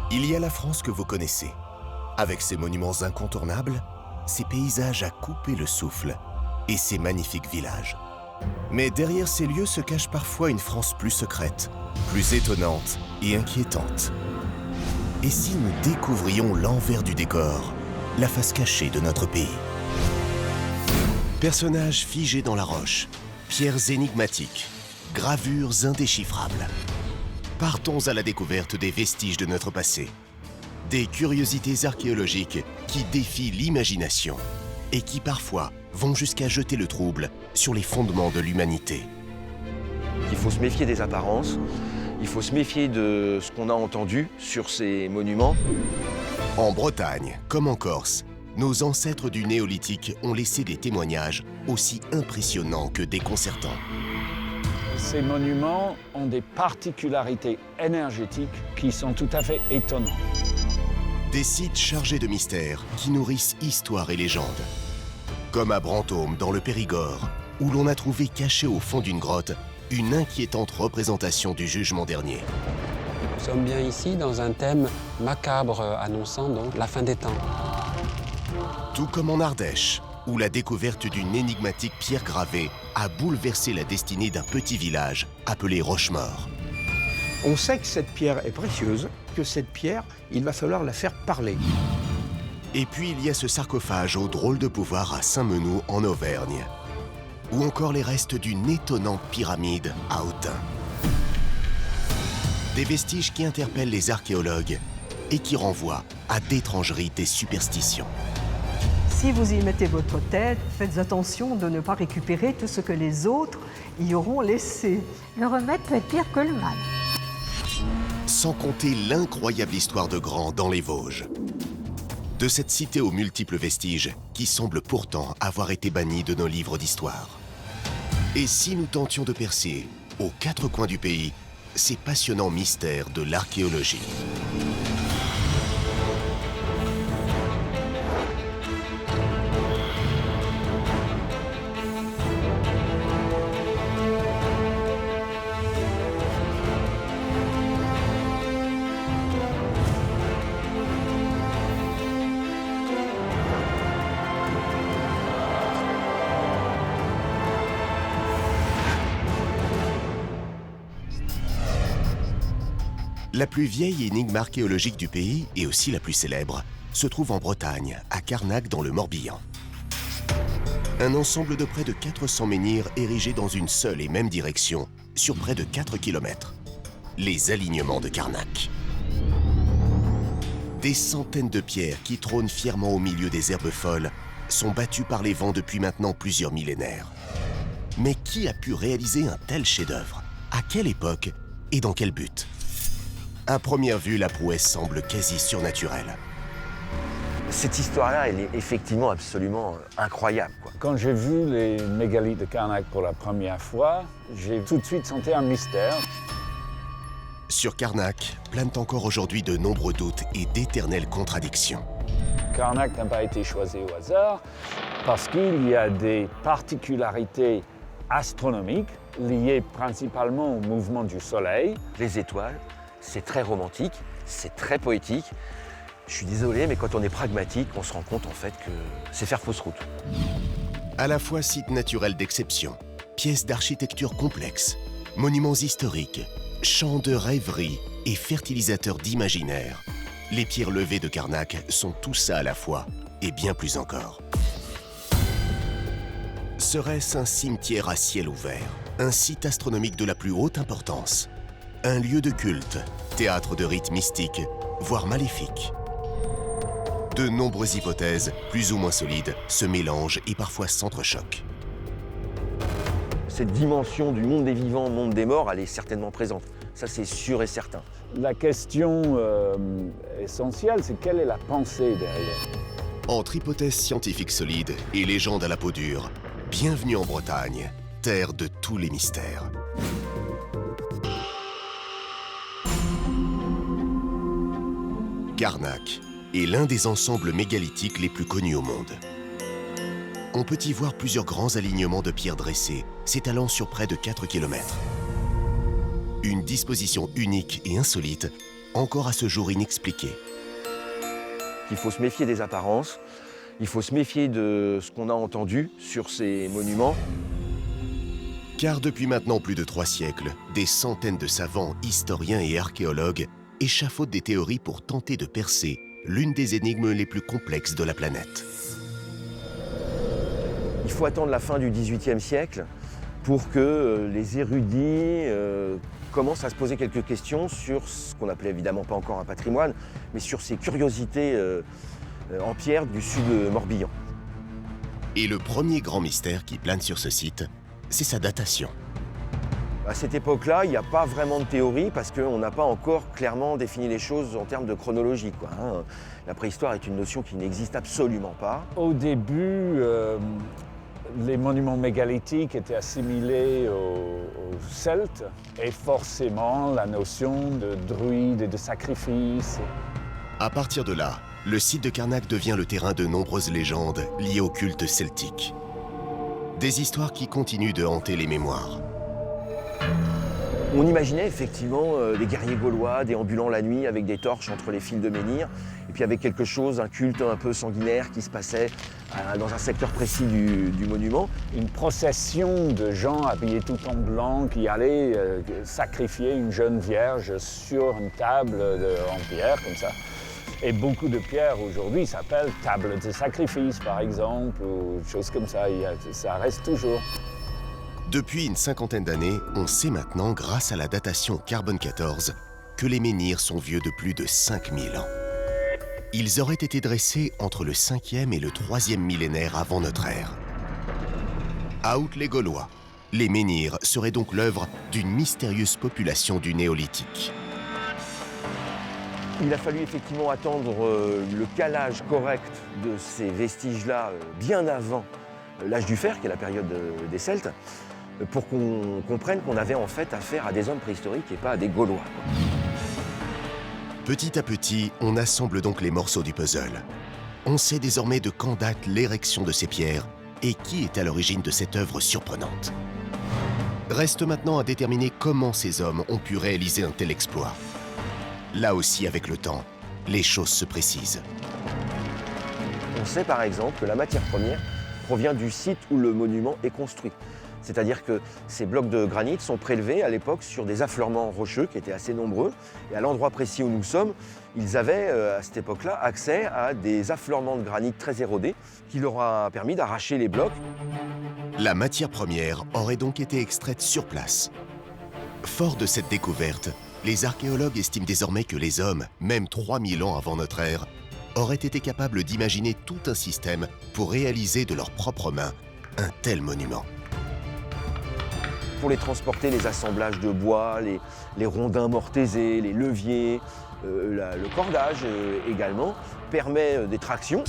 Il y a la France que vous connaissez, avec ses monuments incontournables, ses paysages à couper le souffle et ses magnifiques villages. Mais derrière ces lieux se cache parfois une France plus secrète, plus étonnante et inquiétante. Et si nous découvrions l'envers du décor, la face cachée de notre pays? Personnages figés dans la roche, pierres énigmatiques, gravures indéchiffrables. Partons à la découverte des vestiges de notre passé. Des curiosités archéologiques qui défient l'imagination et qui parfois vont jusqu'à jeter le trouble sur les fondements de l'humanité. Il faut se méfier des apparences, il faut se méfier de ce qu'on a entendu sur ces monuments. En Bretagne, comme en Corse, nos ancêtres du néolithique ont laissé des témoignages aussi impressionnants que déconcertants. Ces monuments ont des particularités énergétiques qui sont tout à fait étonnantes. Des sites chargés de mystères qui nourrissent histoire et légendes. Comme à Brantôme, dans le Périgord, où l'on a trouvé caché au fond d'une grotte une inquiétante représentation du jugement dernier. Nous sommes bien ici dans un thème macabre annonçant donc la fin des temps. Tout comme en Ardèche, où la découverte d'une énigmatique pierre gravée a bouleversé la destinée d'un petit village appelé Rochemort. On sait que cette pierre est précieuse, que cette pierre, il va falloir la faire parler. Et puis il y a ce sarcophage au drôle de pouvoir à Saint-Menehould en Auvergne. Ou encore les restes d'une étonnante pyramide à Autun. Des vestiges qui interpellent les archéologues et qui renvoient à d'étrangeries des superstitions. Si vous y mettez votre tête, faites attention de ne pas récupérer tout ce que les autres y auront laissé. Le remède peut être pire que le mal. Sans compter l'incroyable histoire de Grand dans les Vosges. De cette cité aux multiples vestiges qui semble pourtant avoir été bannie de nos livres d'histoire. Et si nous tentions de percer, aux quatre coins du pays, ces passionnants mystères de l'archéologie? La plus vieille énigme archéologique du pays, et aussi la plus célèbre, se trouve en Bretagne, à Carnac dans le Morbihan. Un ensemble de près de 400 menhirs érigés dans une seule et même direction, sur près de 4 km. Les alignements de Carnac. Des centaines de pierres qui trônent fièrement au milieu des herbes folles sont battues par les vents depuis maintenant plusieurs millénaires. Mais qui a pu réaliser un tel chef-d'œuvre? À quelle époque et dans quel but? À première vue, la prouesse semble quasi surnaturelle. Cette histoire-là, elle est effectivement absolument incroyable, quoi. Quand j'ai vu les mégalithes de Carnac pour la première fois, j'ai tout de suite senti un mystère. Sur Carnac planent encore aujourd'hui de nombreux doutes et d'éternelles contradictions. Carnac n'a pas été choisi au hasard parce qu'il y a des particularités astronomiques liées principalement au mouvement du Soleil. Les étoiles, c'est très romantique, c'est très poétique. Je suis désolé, mais quand on est pragmatique, on se rend compte en fait que c'est faire fausse route. À la fois site naturel d'exception, pièces d'architecture complexes, monuments historiques, champs de rêverie et fertilisateurs d'imaginaire, les pierres levées de Carnac sont tout ça à la fois et bien plus encore. Serait-ce un cimetière à ciel ouvert, un site astronomique de la plus haute importance, un lieu de culte, théâtre de rites mystiques, voire maléfiques? De nombreuses hypothèses, plus ou moins solides, se mélangent et parfois s'entrechoquent. Cette dimension du monde des vivants, monde des morts, elle est certainement présente. Ça, c'est sûr et certain. La question essentielle, c'est quelle est la pensée derrière? Entre hypothèses scientifiques solides et légendes à la peau dure, bienvenue en Bretagne, terre de tous les mystères. Carnac est l'un des ensembles mégalithiques les plus connus au monde. On peut y voir plusieurs grands alignements de pierres dressées, s'étalant sur près de 4 km. Une disposition unique et insolite encore à ce jour inexpliquée. Il faut se méfier des apparences, il faut se méfier de ce qu'on a entendu sur ces monuments. Car depuis maintenant plus de 3 siècles, des centaines de savants, historiens et archéologues échafaudent des théories pour tenter de percer l'une des énigmes les plus complexes de la planète. Il faut attendre la fin du XVIIIe siècle pour que les érudits commencent à se poser quelques questions sur ce qu'on appelait évidemment pas encore un patrimoine, mais sur ces curiosités en pierre du sud Morbihan. Et le premier grand mystère qui plane sur ce site, c'est sa datation. À cette époque-là, il n'y a pas vraiment de théorie parce qu'on n'a pas encore clairement défini les choses en termes de chronologie, quoi, hein. La préhistoire est une notion qui n'existe absolument pas. Au début, les monuments mégalithiques étaient assimilés aux Celtes et forcément la notion de druide et de sacrifice. À partir de là, le site de Carnac devient le terrain de nombreuses légendes liées au culte celtique. Des histoires qui continuent de hanter les mémoires. On imaginait effectivement des guerriers gaulois déambulant la nuit avec des torches entre les fils de menhir, et puis avec quelque chose, un culte un peu sanguinaire qui se passait dans un secteur précis du monument. Une procession de gens habillés tout en blanc qui allaient sacrifier une jeune vierge sur une table en pierre, comme ça. Et beaucoup de pierres aujourd'hui s'appellent table de sacrifice, par exemple, ou choses comme ça. Ça reste toujours. Depuis une cinquantaine d'années, on sait maintenant, grâce à la datation carbone 14, que les menhirs sont vieux de plus de 5000 ans. Ils auraient été dressés entre le 5e et le 3e millénaire avant notre ère. À outre les Gaulois, les menhirs seraient donc l'œuvre d'une mystérieuse population du néolithique. Il a fallu effectivement attendre le calage correct de ces vestiges-là bien avant l'âge du fer, qui est la période des Celtes, pour qu'on comprenne qu'on avait en fait affaire à des hommes préhistoriques et pas à des Gaulois. Petit à petit, on assemble donc les morceaux du puzzle. On sait désormais de quand date l'érection de ces pierres et qui est à l'origine de cette œuvre surprenante. Reste maintenant à déterminer comment ces hommes ont pu réaliser un tel exploit. Là aussi, avec le temps, les choses se précisent. On sait par exemple que la matière première provient du site où le monument est construit. C'est-à-dire que ces blocs de granit sont prélevés à l'époque sur des affleurements rocheux qui étaient assez nombreux. Et à l'endroit précis où nous sommes, ils avaient à cette époque-là accès à des affleurements de granit très érodés qui leur a permis d'arracher les blocs. La matière première aurait donc été extraite sur place. Fort de cette découverte, les archéologues estiment désormais que les hommes, même 3000 ans avant notre ère, auraient été capables d'imaginer tout un système pour réaliser de leurs propres mains un tel monument. Pour les transporter, les assemblages de bois, les rondins mortaisés, les leviers, le cordage également, permet des tractions.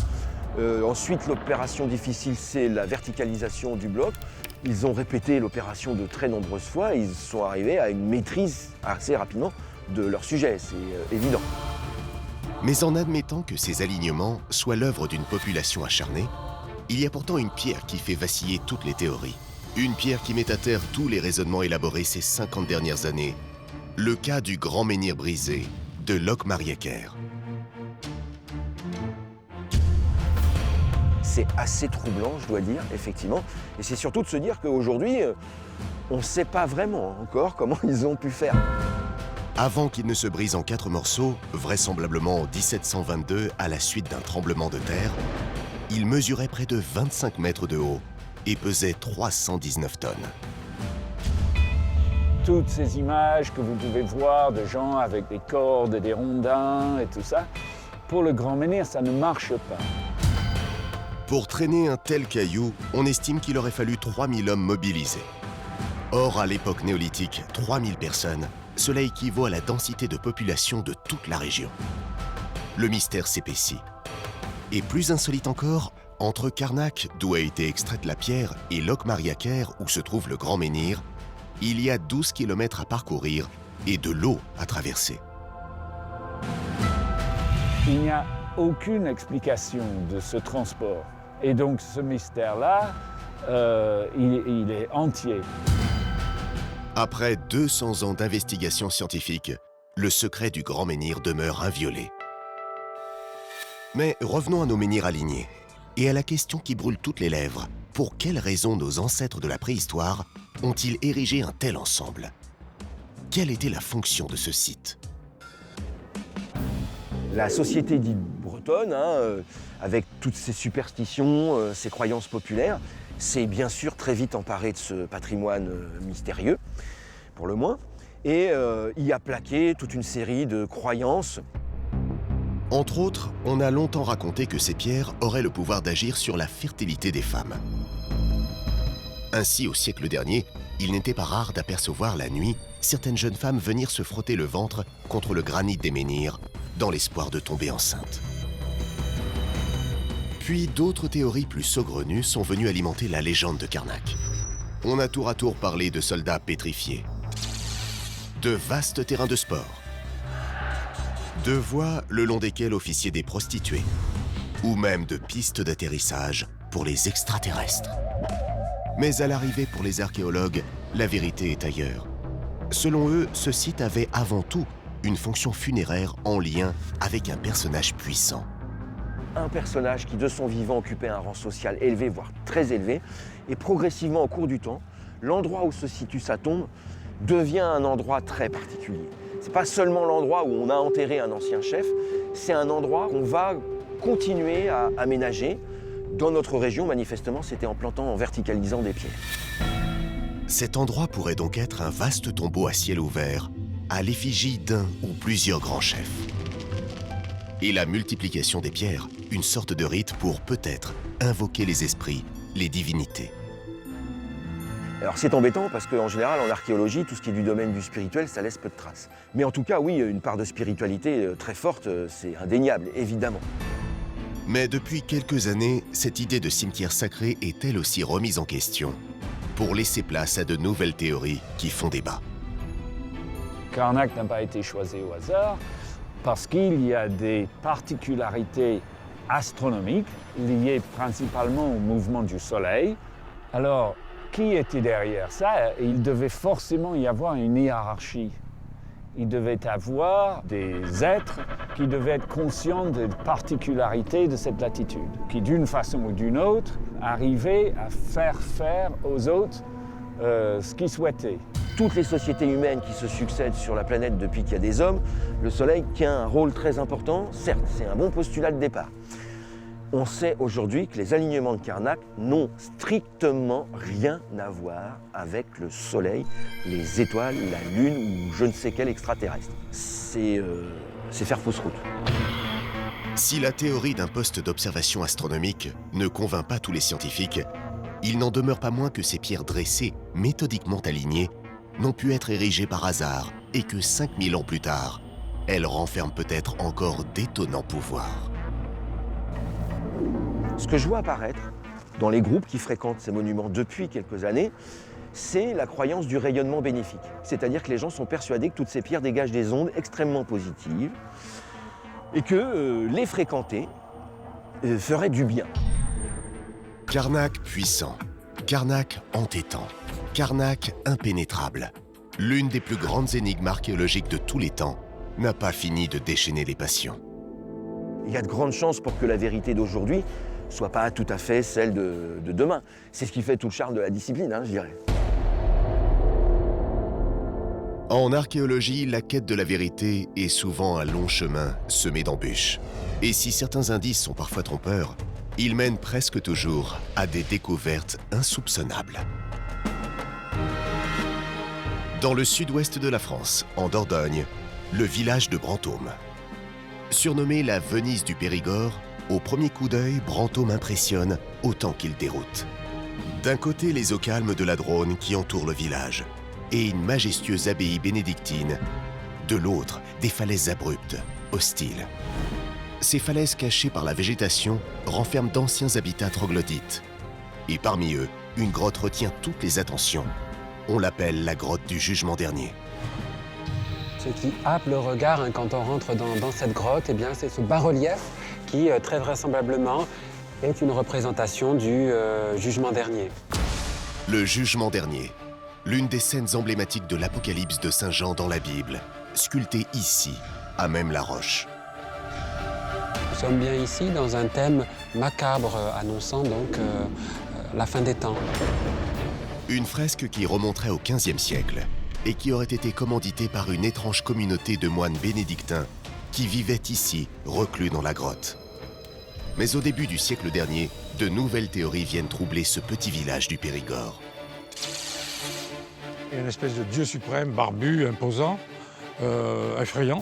Ensuite, l'opération difficile, c'est la verticalisation du bloc. Ils ont répété l'opération de très nombreuses fois et ils sont arrivés à une maîtrise assez rapidement de leur sujet, c'est évident. Mais en admettant que ces alignements soient l'œuvre d'une population acharnée, il y a pourtant une pierre qui fait vaciller toutes les théories. Une pierre qui met à terre tous les raisonnements élaborés ces 50 dernières années. Le cas du grand menhir brisé de Locmaariaker. C'est assez troublant, je dois dire, effectivement. Et c'est surtout de se dire qu'aujourd'hui, on ne sait pas vraiment encore comment ils ont pu faire. Avant qu'il ne se brise en 4 morceaux, vraisemblablement en 1722 à la suite d'un tremblement de terre, il mesurait près de 25 mètres de haut et pesait 319 tonnes. Toutes ces images que vous pouvez voir de gens avec des cordes et des rondins et tout ça, pour le grand menhir, ça ne marche pas. Pour traîner un tel caillou, on estime qu'il aurait fallu 3000 hommes mobilisés. Or, à l'époque néolithique, 3000 personnes, cela équivaut à la densité de population de toute la région. Le mystère s'épaissit. Et plus insolite encore, entre Carnac, d'où a été extraite la pierre, et Locmaariaker, où se trouve le grand menhir, il y a 12 km à parcourir et de l'eau à traverser. Il n'y a aucune explication de ce transport. Et donc ce mystère-là, il est entier. Après 200 ans d'investigation scientifique, le secret du grand menhir demeure inviolé. Mais revenons à nos menhirs alignés et à la question qui brûle toutes les lèvres. Pour quelles raisons nos ancêtres de la préhistoire ont-ils érigé un tel ensemble? Quelle était la fonction de ce site? La société dite bretonne, avec toutes ses superstitions, ses croyances populaires, s'est bien sûr très vite emparée de ce patrimoine mystérieux, pour le moins, et y a plaqué toute une série de croyances. Entre autres, on a longtemps raconté que ces pierres auraient le pouvoir d'agir sur la fertilité des femmes. Ainsi, au siècle dernier, il n'était pas rare d'apercevoir la nuit certaines jeunes femmes venir se frotter le ventre contre le granit des menhirs dans l'espoir de tomber enceinte. Puis d'autres théories plus saugrenues sont venues alimenter la légende de Karnak. On a tour à tour parlé de soldats pétrifiés, de vastes terrains de sport, de voies le long desquelles officiaient des prostituées, ou même de pistes d'atterrissage pour les extraterrestres. Mais à l'arrivée pour les archéologues, la vérité est ailleurs. Selon eux, ce site avait avant tout une fonction funéraire en lien avec un personnage puissant. Un personnage qui, de son vivant, occupait un rang social élevé, voire très élevé, et progressivement, au cours du temps, l'endroit où se situe sa tombe devient un endroit très particulier. C'est pas seulement l'endroit où on a enterré un ancien chef, c'est un endroit qu'on va continuer à aménager. Dans notre région, manifestement, c'était en plantant, en verticalisant des pierres. Cet endroit pourrait donc être un vaste tombeau à ciel ouvert, à l'effigie d'un ou plusieurs grands chefs. Et la multiplication des pierres, une sorte de rite pour peut-être invoquer les esprits, les divinités. Alors c'est embêtant parce qu'en général, en archéologie, tout ce qui est du domaine du spirituel, ça laisse peu de traces. Mais en tout cas, oui, une part de spiritualité très forte, c'est indéniable, évidemment. Mais depuis quelques années, cette idée de cimetière sacré est elle aussi remise en question, pour laisser place à de nouvelles théories qui font débat. Karnak n'a pas été choisi au hasard parce qu'il y a des particularités astronomiques liées principalement au mouvement du Soleil. Alors, qui était derrière ça? Il devait forcément y avoir une hiérarchie. Il devait avoir des êtres qui devaient être conscients des particularités de cette latitude, qui d'une façon ou d'une autre arrivaient à faire aux autres ce qu'ils souhaitaient. Toutes les sociétés humaines qui se succèdent sur la planète depuis qu'il y a des hommes, le Soleil tient un rôle très important. Certes, c'est un bon postulat de départ. On sait aujourd'hui que les alignements de Karnak n'ont strictement rien à voir avec le Soleil, les étoiles, la Lune ou je ne sais quel extraterrestre. C'est faire fausse route. Si la théorie d'un poste d'observation astronomique ne convainc pas tous les scientifiques, il n'en demeure pas moins que ces pierres dressées, méthodiquement alignées, n'ont pu être érigées par hasard et que 5000 ans plus tard, elles renferment peut-être encore d'étonnants pouvoirs. Ce que je vois apparaître dans les groupes qui fréquentent ces monuments depuis quelques années, c'est la croyance du rayonnement bénéfique. C'est-à-dire que les gens sont persuadés que toutes ces pierres dégagent des ondes extrêmement positives et que les fréquenter ferait du bien. Karnak puissant, Karnak entêtant, Karnak impénétrable. L'une des plus grandes énigmes archéologiques de tous les temps n'a pas fini de déchaîner les passions. Il y a de grandes chances pour que la vérité d'aujourd'hui soit pas tout à fait celle de demain. C'est ce qui fait tout le charme de la discipline, je dirais. En archéologie, la quête de la vérité est souvent un long chemin semé d'embûches. Et si certains indices sont parfois trompeurs, ils mènent presque toujours à des découvertes insoupçonnables. Dans le sud-ouest de la France, en Dordogne, le village de Brantôme. Surnommé la Venise du Périgord, au premier coup d'œil, Brantôme impressionne autant qu'il déroute. D'un côté, les eaux calmes de la Dronne qui entourent le village, et une majestueuse abbaye bénédictine. De l'autre, des falaises abruptes, hostiles. Ces falaises cachées par la végétation renferment d'anciens habitats troglodytes. Et parmi eux, une grotte retient toutes les attentions. On l'appelle la grotte du Jugement Dernier. Ce qui happe le regard quand on rentre dans cette grotte, c'est ce bas-relief qui, très vraisemblablement, est une représentation du Jugement Dernier. Le Jugement Dernier, l'une des scènes emblématiques de l'Apocalypse de Saint Jean dans la Bible, sculptée ici, à Même-la-Roche. Nous sommes bien ici dans un thème macabre, annonçant donc la fin des temps. Une fresque qui remonterait au XVe siècle et qui aurait été commanditée par une étrange communauté de moines bénédictins qui vivaient ici, reclus dans la grotte. Mais au début du siècle dernier, de nouvelles théories viennent troubler ce petit village du Périgord. Il y a une espèce de dieu suprême, barbu, imposant, effrayant.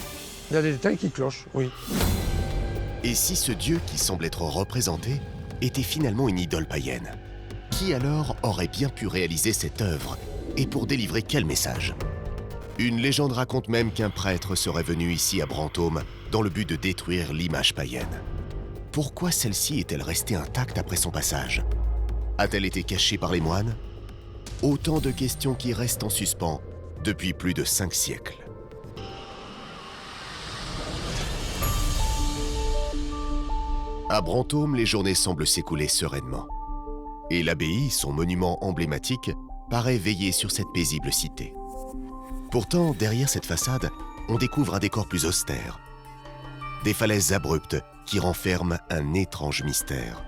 Il y a des détails qui clochent, oui. Et si ce dieu qui semble être représenté était finalement une idole païenne? Qui alors aurait bien pu réaliser cette œuvre? Et pour délivrer quel message? Une légende raconte même qu'un prêtre serait venu ici à Brantôme dans le but de détruire l'image païenne. Pourquoi celle-ci est-elle restée intacte après son passage? A-t-elle été cachée par les moines? Autant de questions qui restent en suspens depuis plus de 5 siècles. À Brantôme, les journées semblent s'écouler sereinement. Et l'abbaye, son monument emblématique, paraît veiller sur cette paisible cité. Pourtant, derrière cette façade, on découvre un décor plus austère. Des falaises abruptes qui renferment un étrange mystère.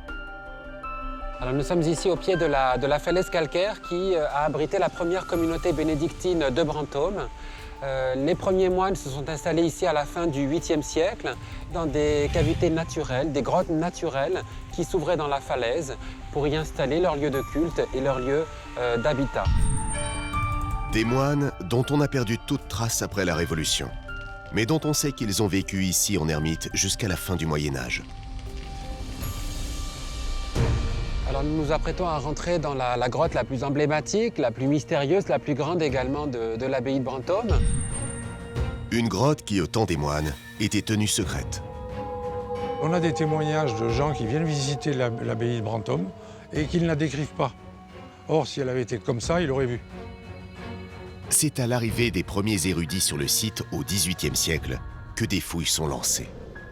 Alors nous sommes ici au pied de la falaise calcaire qui a abrité la première communauté bénédictine de Brantôme. Les premiers moines se sont installés ici à la fin du 8e siècle dans des cavités naturelles, des grottes naturelles qui s'ouvraient dans la falaise pour y installer leur lieu de culte et leur lieu d'habitat. Des moines dont on a perdu toute trace après la Révolution, mais dont on sait qu'ils ont vécu ici en ermite jusqu'à la fin du Moyen-Âge. Alors nous nous apprêtons à rentrer dans la grotte la plus emblématique, la plus mystérieuse, la plus grande également de l'abbaye de Brantôme. Une grotte qui, au temps des moines, était tenue secrète. On a des témoignages de gens qui viennent visiter l'abbaye de Brantôme et qui ne la décrivent pas. Or, si elle avait été comme ça, ils l'auraient vu. C'est à l'arrivée des premiers érudits sur le site au XVIIIe siècle que des fouilles sont lancées.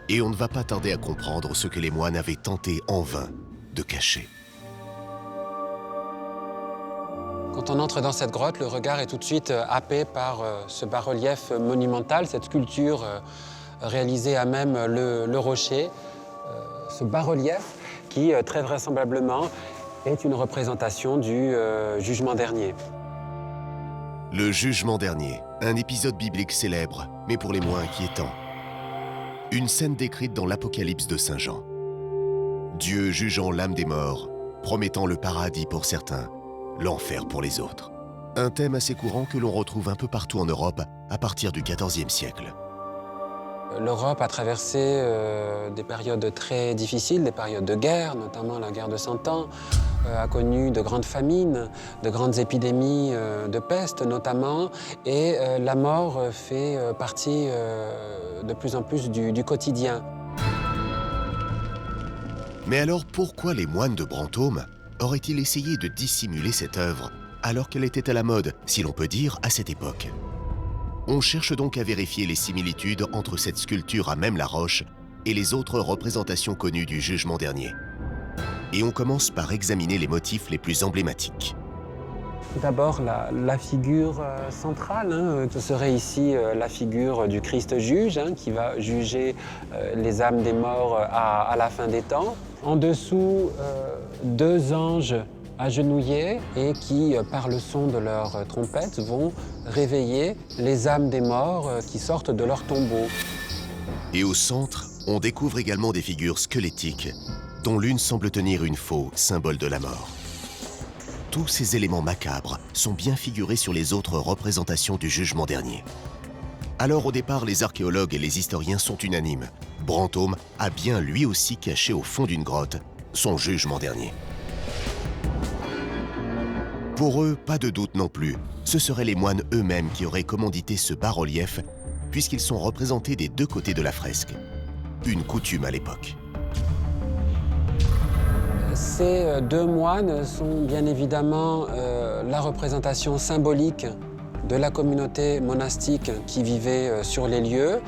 Et on ne va pas tarder à comprendre ce que les moines avaient tenté en vain de cacher. Quand on entre dans cette grotte, le regard est tout de suite happé par ce bas-relief monumental, cette sculpture réalisée à même le rocher. Ce bas-relief qui, très vraisemblablement, est une représentation du jugement dernier. Le jugement dernier, un épisode biblique célèbre, mais pour les moins inquiétant. Une scène décrite dans l'Apocalypse de Saint Jean. Dieu jugeant l'âme des morts, promettant le paradis pour certains, l'enfer pour les autres. Un thème assez courant que l'on retrouve un peu partout en Europe à partir du XIVe siècle. L'Europe a traversé des périodes très difficiles, des périodes de guerre, notamment la guerre de 100 ans, a connu de grandes famines, de grandes épidémies de peste notamment, et la mort fait partie de plus en plus du quotidien. Mais alors pourquoi les moines de Brantôme auraient-ils essayé de dissimuler cette œuvre alors qu'elle était à la mode, si l'on peut dire, à cette époque? On cherche donc à vérifier les similitudes entre cette sculpture à Même-la-Roche et les autres représentations connues du jugement dernier. Et on commence par examiner les motifs les plus emblématiques. Tout d'abord, la figure centrale, ce serait ici la figure du Christ juge, qui va juger les âmes des morts à la fin des temps. En dessous, 2 anges agenouillés et qui, par le son de leurs trompettes, vont réveiller les âmes des morts qui sortent de leur tombeau. Et au centre, on découvre également des figures squelettiques, dont l'une semble tenir une faux, symbole de la mort. Tous ces éléments macabres sont bien figurés sur les autres représentations du jugement dernier. Alors au départ, les archéologues et les historiens sont unanimes. Brantôme a bien lui aussi caché au fond d'une grotte son jugement dernier. Pour eux, pas de doute non plus, ce seraient les moines eux-mêmes qui auraient commandité ce bas-relief, puisqu'ils sont représentés des 2 côtés de la fresque. Une coutume à l'époque. Ces 2 moines sont bien évidemment la représentation symbolique de la communauté monastique qui vivait sur les lieux.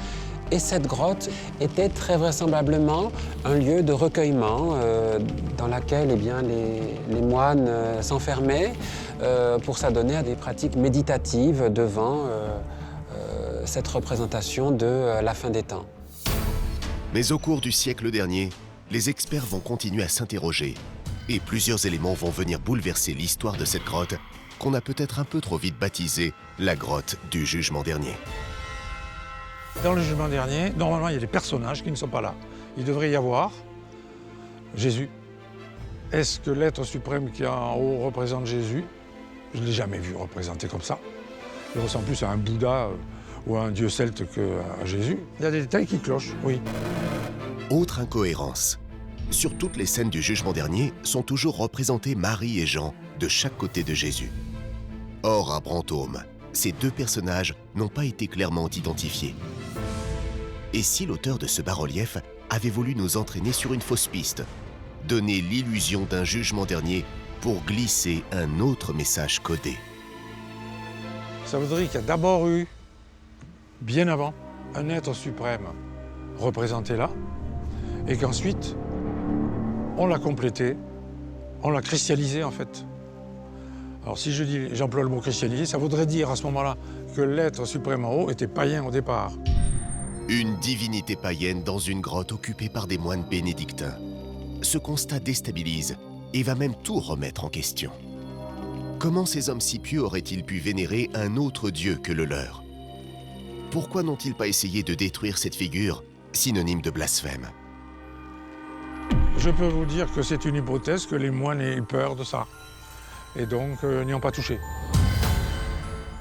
Et cette grotte était très vraisemblablement un lieu de recueillement dans laquelle les moines s'enfermaient pour s'adonner à des pratiques méditatives devant cette représentation de la fin des temps. Mais au cours du siècle dernier, les experts vont continuer à s'interroger et plusieurs éléments vont venir bouleverser l'histoire de cette grotte qu'on a peut-être un peu trop vite baptisée la grotte du Jugement dernier. Dans le Jugement dernier, normalement, il y a des personnages qui ne sont pas là. Il devrait y avoir Jésus. Est-ce que l'être suprême qui est en haut représente Jésus? Je ne l'ai jamais vu représenté comme ça. Il ressemble plus à un Bouddha ou à un dieu celte qu'à Jésus. Il y a des détails qui clochent, oui. Autre incohérence. Sur toutes les scènes du Jugement dernier sont toujours représentés Marie et Jean de chaque côté de Jésus. Or, à Brantôme, ces deux personnages n'ont pas été clairement identifiés. Et si l'auteur de ce bas-relief avait voulu nous entraîner sur une fausse piste, donner l'illusion d'un Jugement dernier pour glisser un autre message codé? Ça voudrait qu'il y a d'abord eu, bien avant, un être suprême représenté là, et qu'ensuite, on l'a complété, on l'a christianisé en fait. Alors si j'emploie le mot christianisé, ça voudrait dire à ce moment-là que l'être suprême en haut était païen au départ. Une divinité païenne dans une grotte occupée par des moines bénédictins. Ce constat déstabilise et va même tout remettre en question. Comment ces hommes si pieux auraient-ils pu vénérer un autre Dieu que le leur? Pourquoi n'ont-ils pas essayé de détruire cette figure, synonyme de blasphème? Je peux vous dire que c'est une hypothèse que les moines aient eu peur de ça, et donc n'y ont pas touché.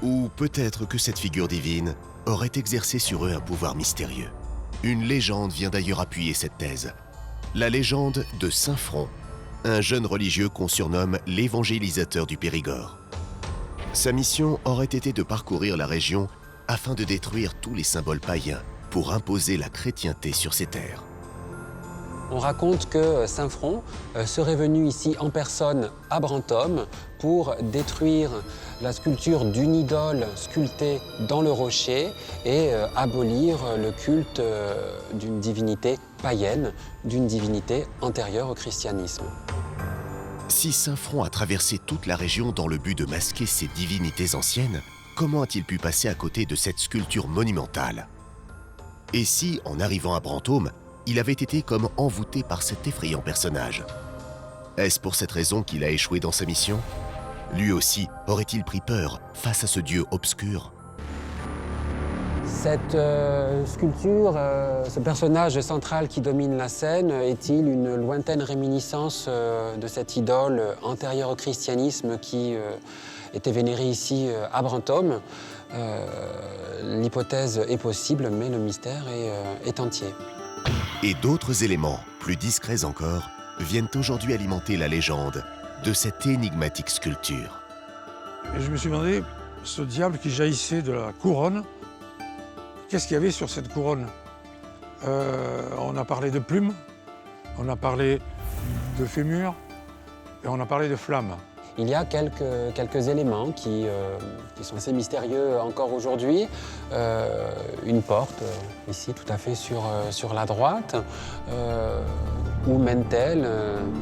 Ou peut-être que cette figure divine aurait exercé sur eux un pouvoir mystérieux. Une légende vient d'ailleurs appuyer cette thèse. La légende de Saint Front, un jeune religieux qu'on surnomme l'évangélisateur du Périgord. Sa mission aurait été de parcourir la région afin de détruire tous les symboles païens pour imposer la chrétienté sur ces terres. On raconte que Saint Front serait venu ici en personne à Brantôme pour détruire la sculpture d'une idole sculptée dans le rocher et abolir le culte d'une divinité païenne, d'une divinité antérieure au christianisme. Si Saint Front a traversé toute la région dans le but de masquer ces divinités anciennes, comment a-t-il pu passer à côté de cette sculpture monumentale? Et si, en arrivant à Brantôme, il avait été comme envoûté par cet effrayant personnage? Est-ce pour cette raison qu'il a échoué dans sa mission? Lui aussi aurait-il pris peur face à ce dieu obscur? Cette sculpture, ce personnage central qui domine la scène, est-il une lointaine réminiscence de cette idole antérieure au christianisme qui était vénérée ici à Brantôme? L'hypothèse est possible, mais le mystère est entier. Et d'autres éléments, plus discrets encore, viennent aujourd'hui alimenter la légende de cette énigmatique sculpture. Et je me suis demandé, ce diable qui jaillissait de la couronne, qu'est-ce qu'il y avait sur cette couronne? On a parlé de plumes, on a parlé de fémur, et on a parlé de flammes. Il y a quelques éléments qui sont assez mystérieux encore aujourd'hui. Une porte, ici, tout à fait sur la droite. Où mène-t-elle?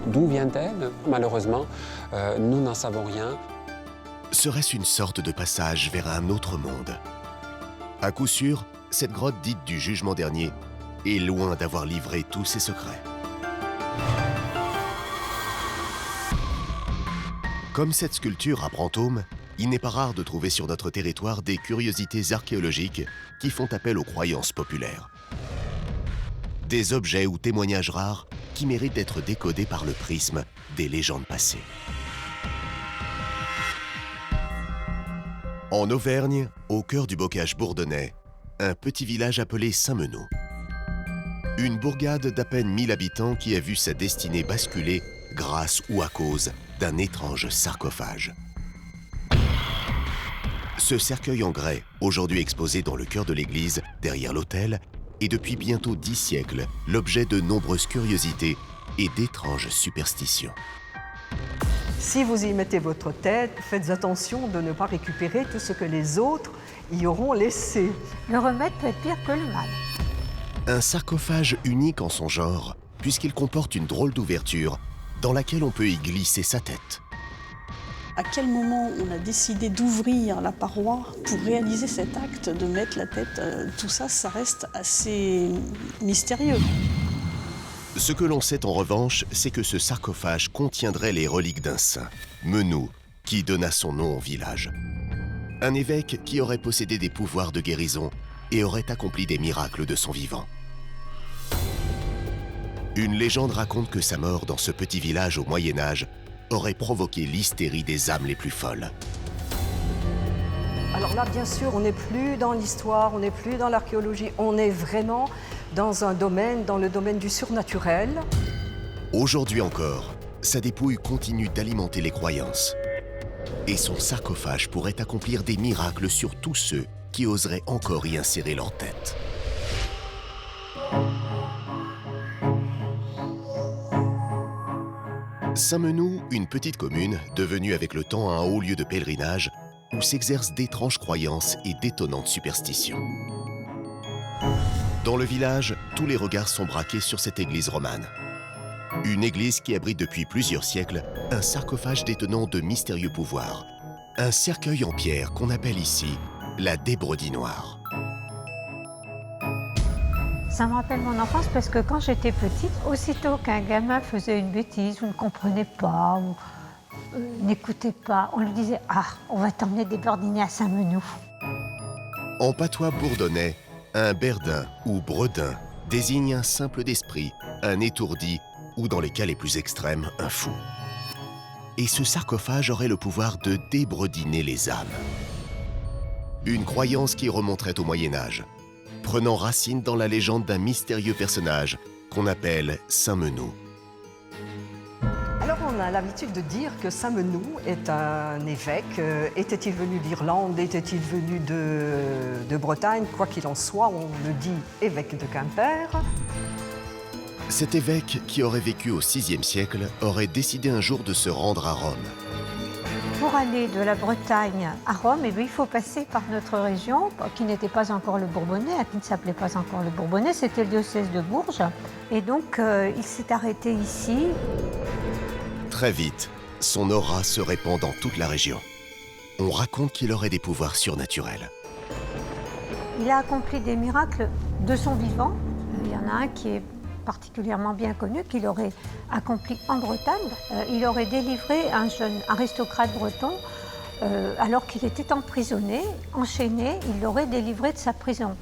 D'où vient-elle? Malheureusement, nous n'en savons rien. Serait-ce une sorte de passage vers un autre monde? À coup sûr, cette grotte dite du Jugement dernier est loin d'avoir livré tous ses secrets. Comme cette sculpture à Brantôme, il n'est pas rare de trouver sur notre territoire des curiosités archéologiques qui font appel aux croyances populaires. Des objets ou témoignages rares qui méritent d'être décodés par le prisme des légendes passées. En Auvergne, au cœur du bocage bourdonnais, un petit village appelé Saint-Meneau. Une bourgade d'à peine 1000 habitants qui a vu sa destinée basculer grâce ou à cause d'un étrange sarcophage. Ce cercueil en grès, aujourd'hui exposé dans le cœur de l'église, derrière l'autel, est depuis bientôt 10 siècles l'objet de nombreuses curiosités et d'étranges superstitions. Si vous y mettez votre tête, faites attention de ne pas récupérer tout ce que les autres y auront laissé. Le remède peut être pire que le mal. Un sarcophage unique en son genre, puisqu'il comporte une drôle d'ouverture dans laquelle on peut y glisser sa tête. À quel moment on a décidé d'ouvrir la paroi pour réaliser cet acte, de mettre la tête, tout ça, ça reste assez mystérieux. Ce que l'on sait en revanche, c'est que ce sarcophage contiendrait les reliques d'un saint, Menou, qui donna son nom au village. Un évêque qui aurait possédé des pouvoirs de guérison et aurait accompli des miracles de son vivant. Une légende raconte que sa mort dans ce petit village au Moyen-Âge aurait provoqué l'hystérie des âmes les plus folles. Alors là, bien sûr, on n'est plus dans l'histoire, on n'est plus dans l'archéologie, on est vraiment dans le domaine du surnaturel. Aujourd'hui encore, sa dépouille continue d'alimenter les croyances. Et son sarcophage pourrait accomplir des miracles sur tous ceux qui oseraient encore y insérer leur tête. Saint-Menou, une petite commune, devenue avec le temps un haut lieu de pèlerinage, où s'exercent d'étranges croyances et d'étonnantes superstitions. Dans le village, tous les regards sont braqués sur cette église romane. Une église qui abrite depuis plusieurs siècles un sarcophage détenant de mystérieux pouvoirs. Un cercueil en pierre qu'on appelle ici la débrodinoire. Ça me rappelle mon enfance parce que quand j'étais petite, aussitôt qu'un gamin faisait une bêtise ou ne comprenait pas ou n'écoutait pas, on lui disait « Ah, on va t'emmener débordiner à Saint-Menou ». En patois bourdonnais, un berdin ou bredin désigne un simple d'esprit, un étourdi ou, dans les cas les plus extrêmes, un fou. Et ce sarcophage aurait le pouvoir de débrediner les âmes. Une croyance qui remonterait au Moyen-Âge, prenant racine dans la légende d'un mystérieux personnage qu'on appelle Saint-Menou. Alors on a l'habitude de dire que Saint-Menou est un évêque. Était-il venu d'Irlande? Était-il venu de Bretagne? Quoi qu'il en soit, on le dit évêque de Quimper. Cet évêque, qui aurait vécu au VIe siècle, aurait décidé un jour de se rendre à Rome. Pour aller de la Bretagne à Rome, eh bien, il faut passer par notre région, qui n'était pas encore le Bourbonnais, qui ne s'appelait pas encore le Bourbonnais, c'était le diocèse de Bourges. Et donc, il s'est arrêté ici. Très vite, son aura se répand dans toute la région. On raconte qu'il aurait des pouvoirs surnaturels. Il a accompli des miracles de son vivant. Il y en a un qui est particulièrement bien connu, qu'il aurait accompli en Bretagne. Il aurait délivré un jeune aristocrate breton alors qu'il était emprisonné, enchaîné. Il l'aurait délivré de sa prison.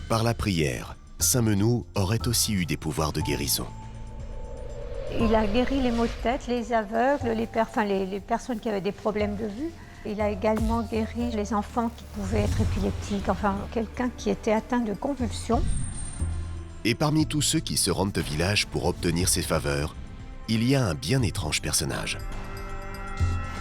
Par la prière, Saint-Menou aurait aussi eu des pouvoirs de guérison. Il a guéri les maux de tête, les aveugles, les personnes qui avaient des problèmes de vue. Il a également guéri les enfants qui pouvaient être épileptiques, enfin quelqu'un qui était atteint de convulsions. Et parmi tous ceux qui se rendent au village pour obtenir ses faveurs, il y a un bien étrange personnage.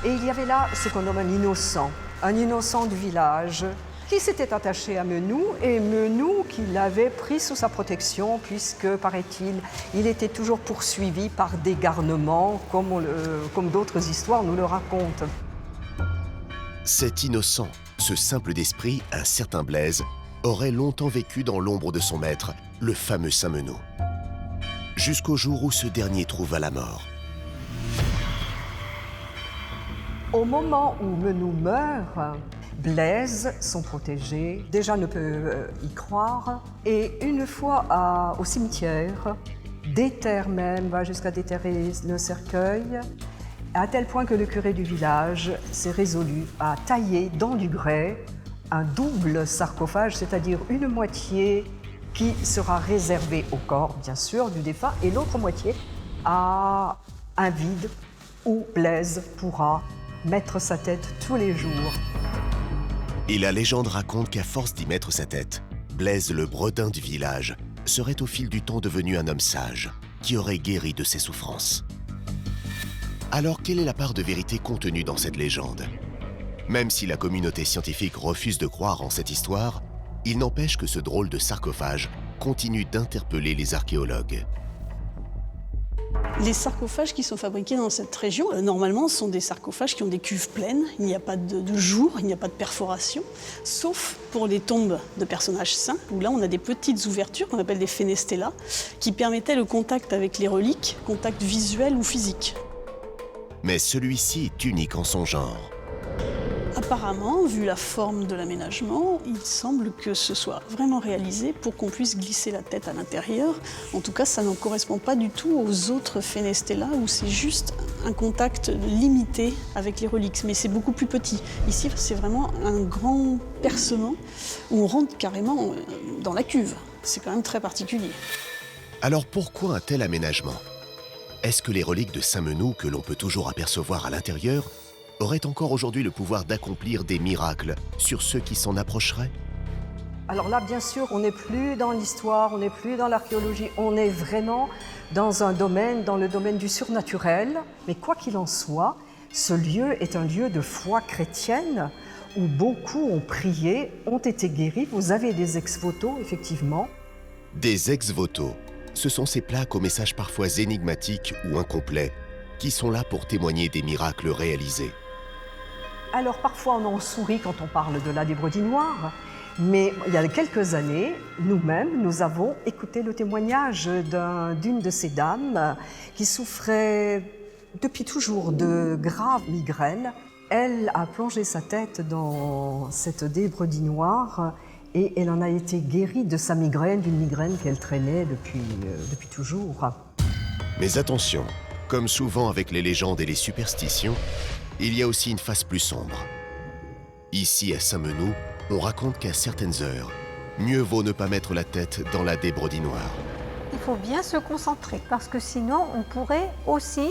Et il y avait là ce qu'on nomme un innocent du village, qui s'était attaché à Menou, et Menou qui l'avait pris sous sa protection, puisque, paraît-il, il était toujours poursuivi par des garnements, comme d'autres histoires nous le racontent. Cet innocent, ce simple d'esprit, un certain Blaise, aurait longtemps vécu dans l'ombre de son maître, le fameux Saint-Menou. Jusqu'au jour où ce dernier trouva la mort. Au moment où Menou meurt, Blaise, son protégé, déjà ne peut y croire, et une fois au cimetière, déterre même, va jusqu'à déterrer le cercueil, à tel point que le curé du village s'est résolu à tailler dans du grès un double sarcophage, c'est-à-dire une moitié qui sera réservée au corps, bien sûr, du défunt, et l'autre moitié à un vide où Blaise pourra mettre sa tête tous les jours. Et la légende raconte qu'à force d'y mettre sa tête, Blaise, le bredin du village, serait au fil du temps devenu un homme sage, qui aurait guéri de ses souffrances. Alors, quelle est la part de vérité contenue dans cette légende? Même si la communauté scientifique refuse de croire en cette histoire, il n'empêche que ce drôle de sarcophage continue d'interpeller les archéologues. Les sarcophages qui sont fabriqués dans cette région, normalement, sont des sarcophages qui ont des cuves pleines. Il n'y a pas de jour, il n'y a pas de perforation, sauf pour les tombes de personnages saints, où là, on a des petites ouvertures qu'on appelle des fenestellas, qui permettaient le contact avec les reliques, contact visuel ou physique. Mais celui-ci est unique en son genre. Apparemment, vu la forme de l'aménagement, il semble que ce soit vraiment réalisé pour qu'on puisse glisser la tête à l'intérieur. En tout cas, ça ne correspond pas du tout aux autres Fenestella où c'est juste un contact limité avec les reliques, mais c'est beaucoup plus petit. Ici, c'est vraiment un grand percement où on rentre carrément dans la cuve. C'est quand même très particulier. Alors pourquoi un tel aménagement? Est-ce que les reliques de Saint-Menou, que l'on peut toujours apercevoir à l'intérieur, auraient encore aujourd'hui le pouvoir d'accomplir des miracles sur ceux qui s'en approcheraient? Alors là, bien sûr, on n'est plus dans l'histoire, on n'est plus dans l'archéologie, on est vraiment dans le domaine du surnaturel. Mais quoi qu'il en soit, ce lieu est un lieu de foi chrétienne où beaucoup ont prié, ont été guéris. Vous avez des ex-voto, effectivement. Des ex-voto, ce sont ces plaques aux messages parfois énigmatiques ou incomplets qui sont là pour témoigner des miracles réalisés. Alors parfois on en sourit quand on parle de la débrodinoire, mais il y a quelques années, nous-mêmes, nous avons écouté le témoignage d'une de ces dames qui souffrait depuis toujours de graves migraines. Elle a plongé sa tête dans cette débrodinoire et elle en a été guérie de sa migraine, d'une migraine qu'elle traînait depuis toujours. Mais attention, comme souvent avec les légendes et les superstitions, il y a aussi une face plus sombre. Ici, à Saint-Menou, on raconte qu'à certaines heures, mieux vaut ne pas mettre la tête dans la débrodinoire. Il faut bien se concentrer parce que sinon on pourrait aussi,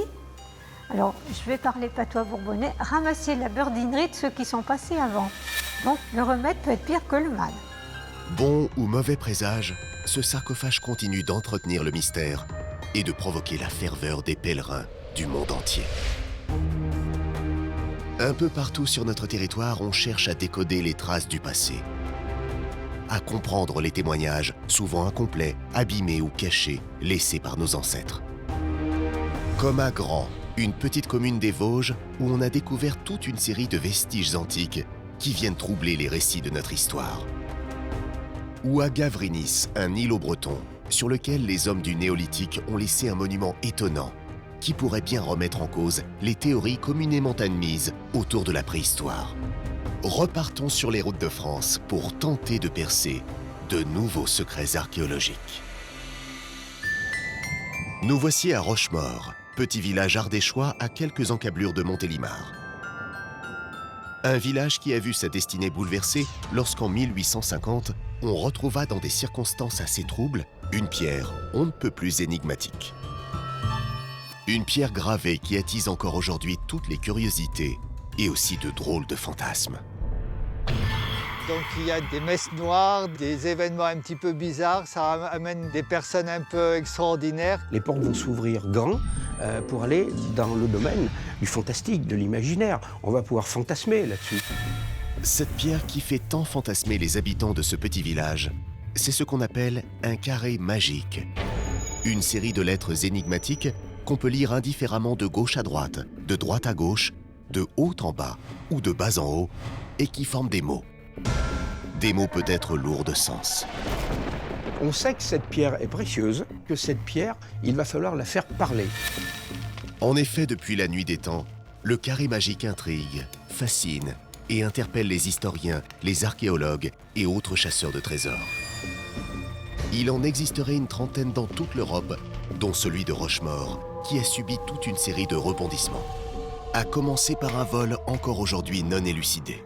alors je vais parler patois bourbonnais, ramasser la beurdinerie de ceux qui sont passés avant. Donc le remède peut être pire que le mal. Bon ou mauvais présage, ce sarcophage continue d'entretenir le mystère et de provoquer la ferveur des pèlerins du monde entier. Un peu partout sur notre territoire, on cherche à décoder les traces du passé, à comprendre les témoignages, souvent incomplets, abîmés ou cachés, laissés par nos ancêtres. Comme à Grand, une petite commune des Vosges où on a découvert toute une série de vestiges antiques qui viennent troubler les récits de notre histoire. Ou à Gavrinis, un îlot breton, sur lequel les hommes du néolithique ont laissé un monument étonnant qui pourrait bien remettre en cause les théories communément admises autour de la préhistoire. Repartons sur les routes de France pour tenter de percer de nouveaux secrets archéologiques. Nous voici à Rochemaure, petit village ardéchois à quelques encablures de Montélimar. Un village qui a vu sa destinée bouleversée lorsqu'en 1850, on retrouva dans des circonstances assez troubles une pierre on ne peut plus énigmatique. Une pierre gravée qui attise encore aujourd'hui toutes les curiosités et aussi de drôles de fantasmes. Donc il y a des messes noires, des événements un petit peu bizarres, ça amène des personnes un peu extraordinaires. Les portes vont s'ouvrir grand pour aller dans le domaine du fantastique, de l'imaginaire. On va pouvoir fantasmer là-dessus. Cette pierre qui fait tant fantasmer les habitants de ce petit village, c'est ce qu'on appelle un carré magique. Une série de lettres énigmatiques qu'on peut lire indifféremment de gauche à droite, de droite à gauche, de haut en bas ou de bas en haut, et qui forment des mots. Des mots peut-être lourds de sens. On sait que cette pierre est précieuse, que cette pierre, il va falloir la faire parler. En effet, depuis la nuit des temps, le carré magique intrigue, fascine et interpelle les historiens, les archéologues et autres chasseurs de trésors. Il en existerait une trentaine dans toute l'Europe, dont celui de Rochemaure, qui a subi toute une série de rebondissements, à commencer par un vol encore aujourd'hui non élucidé.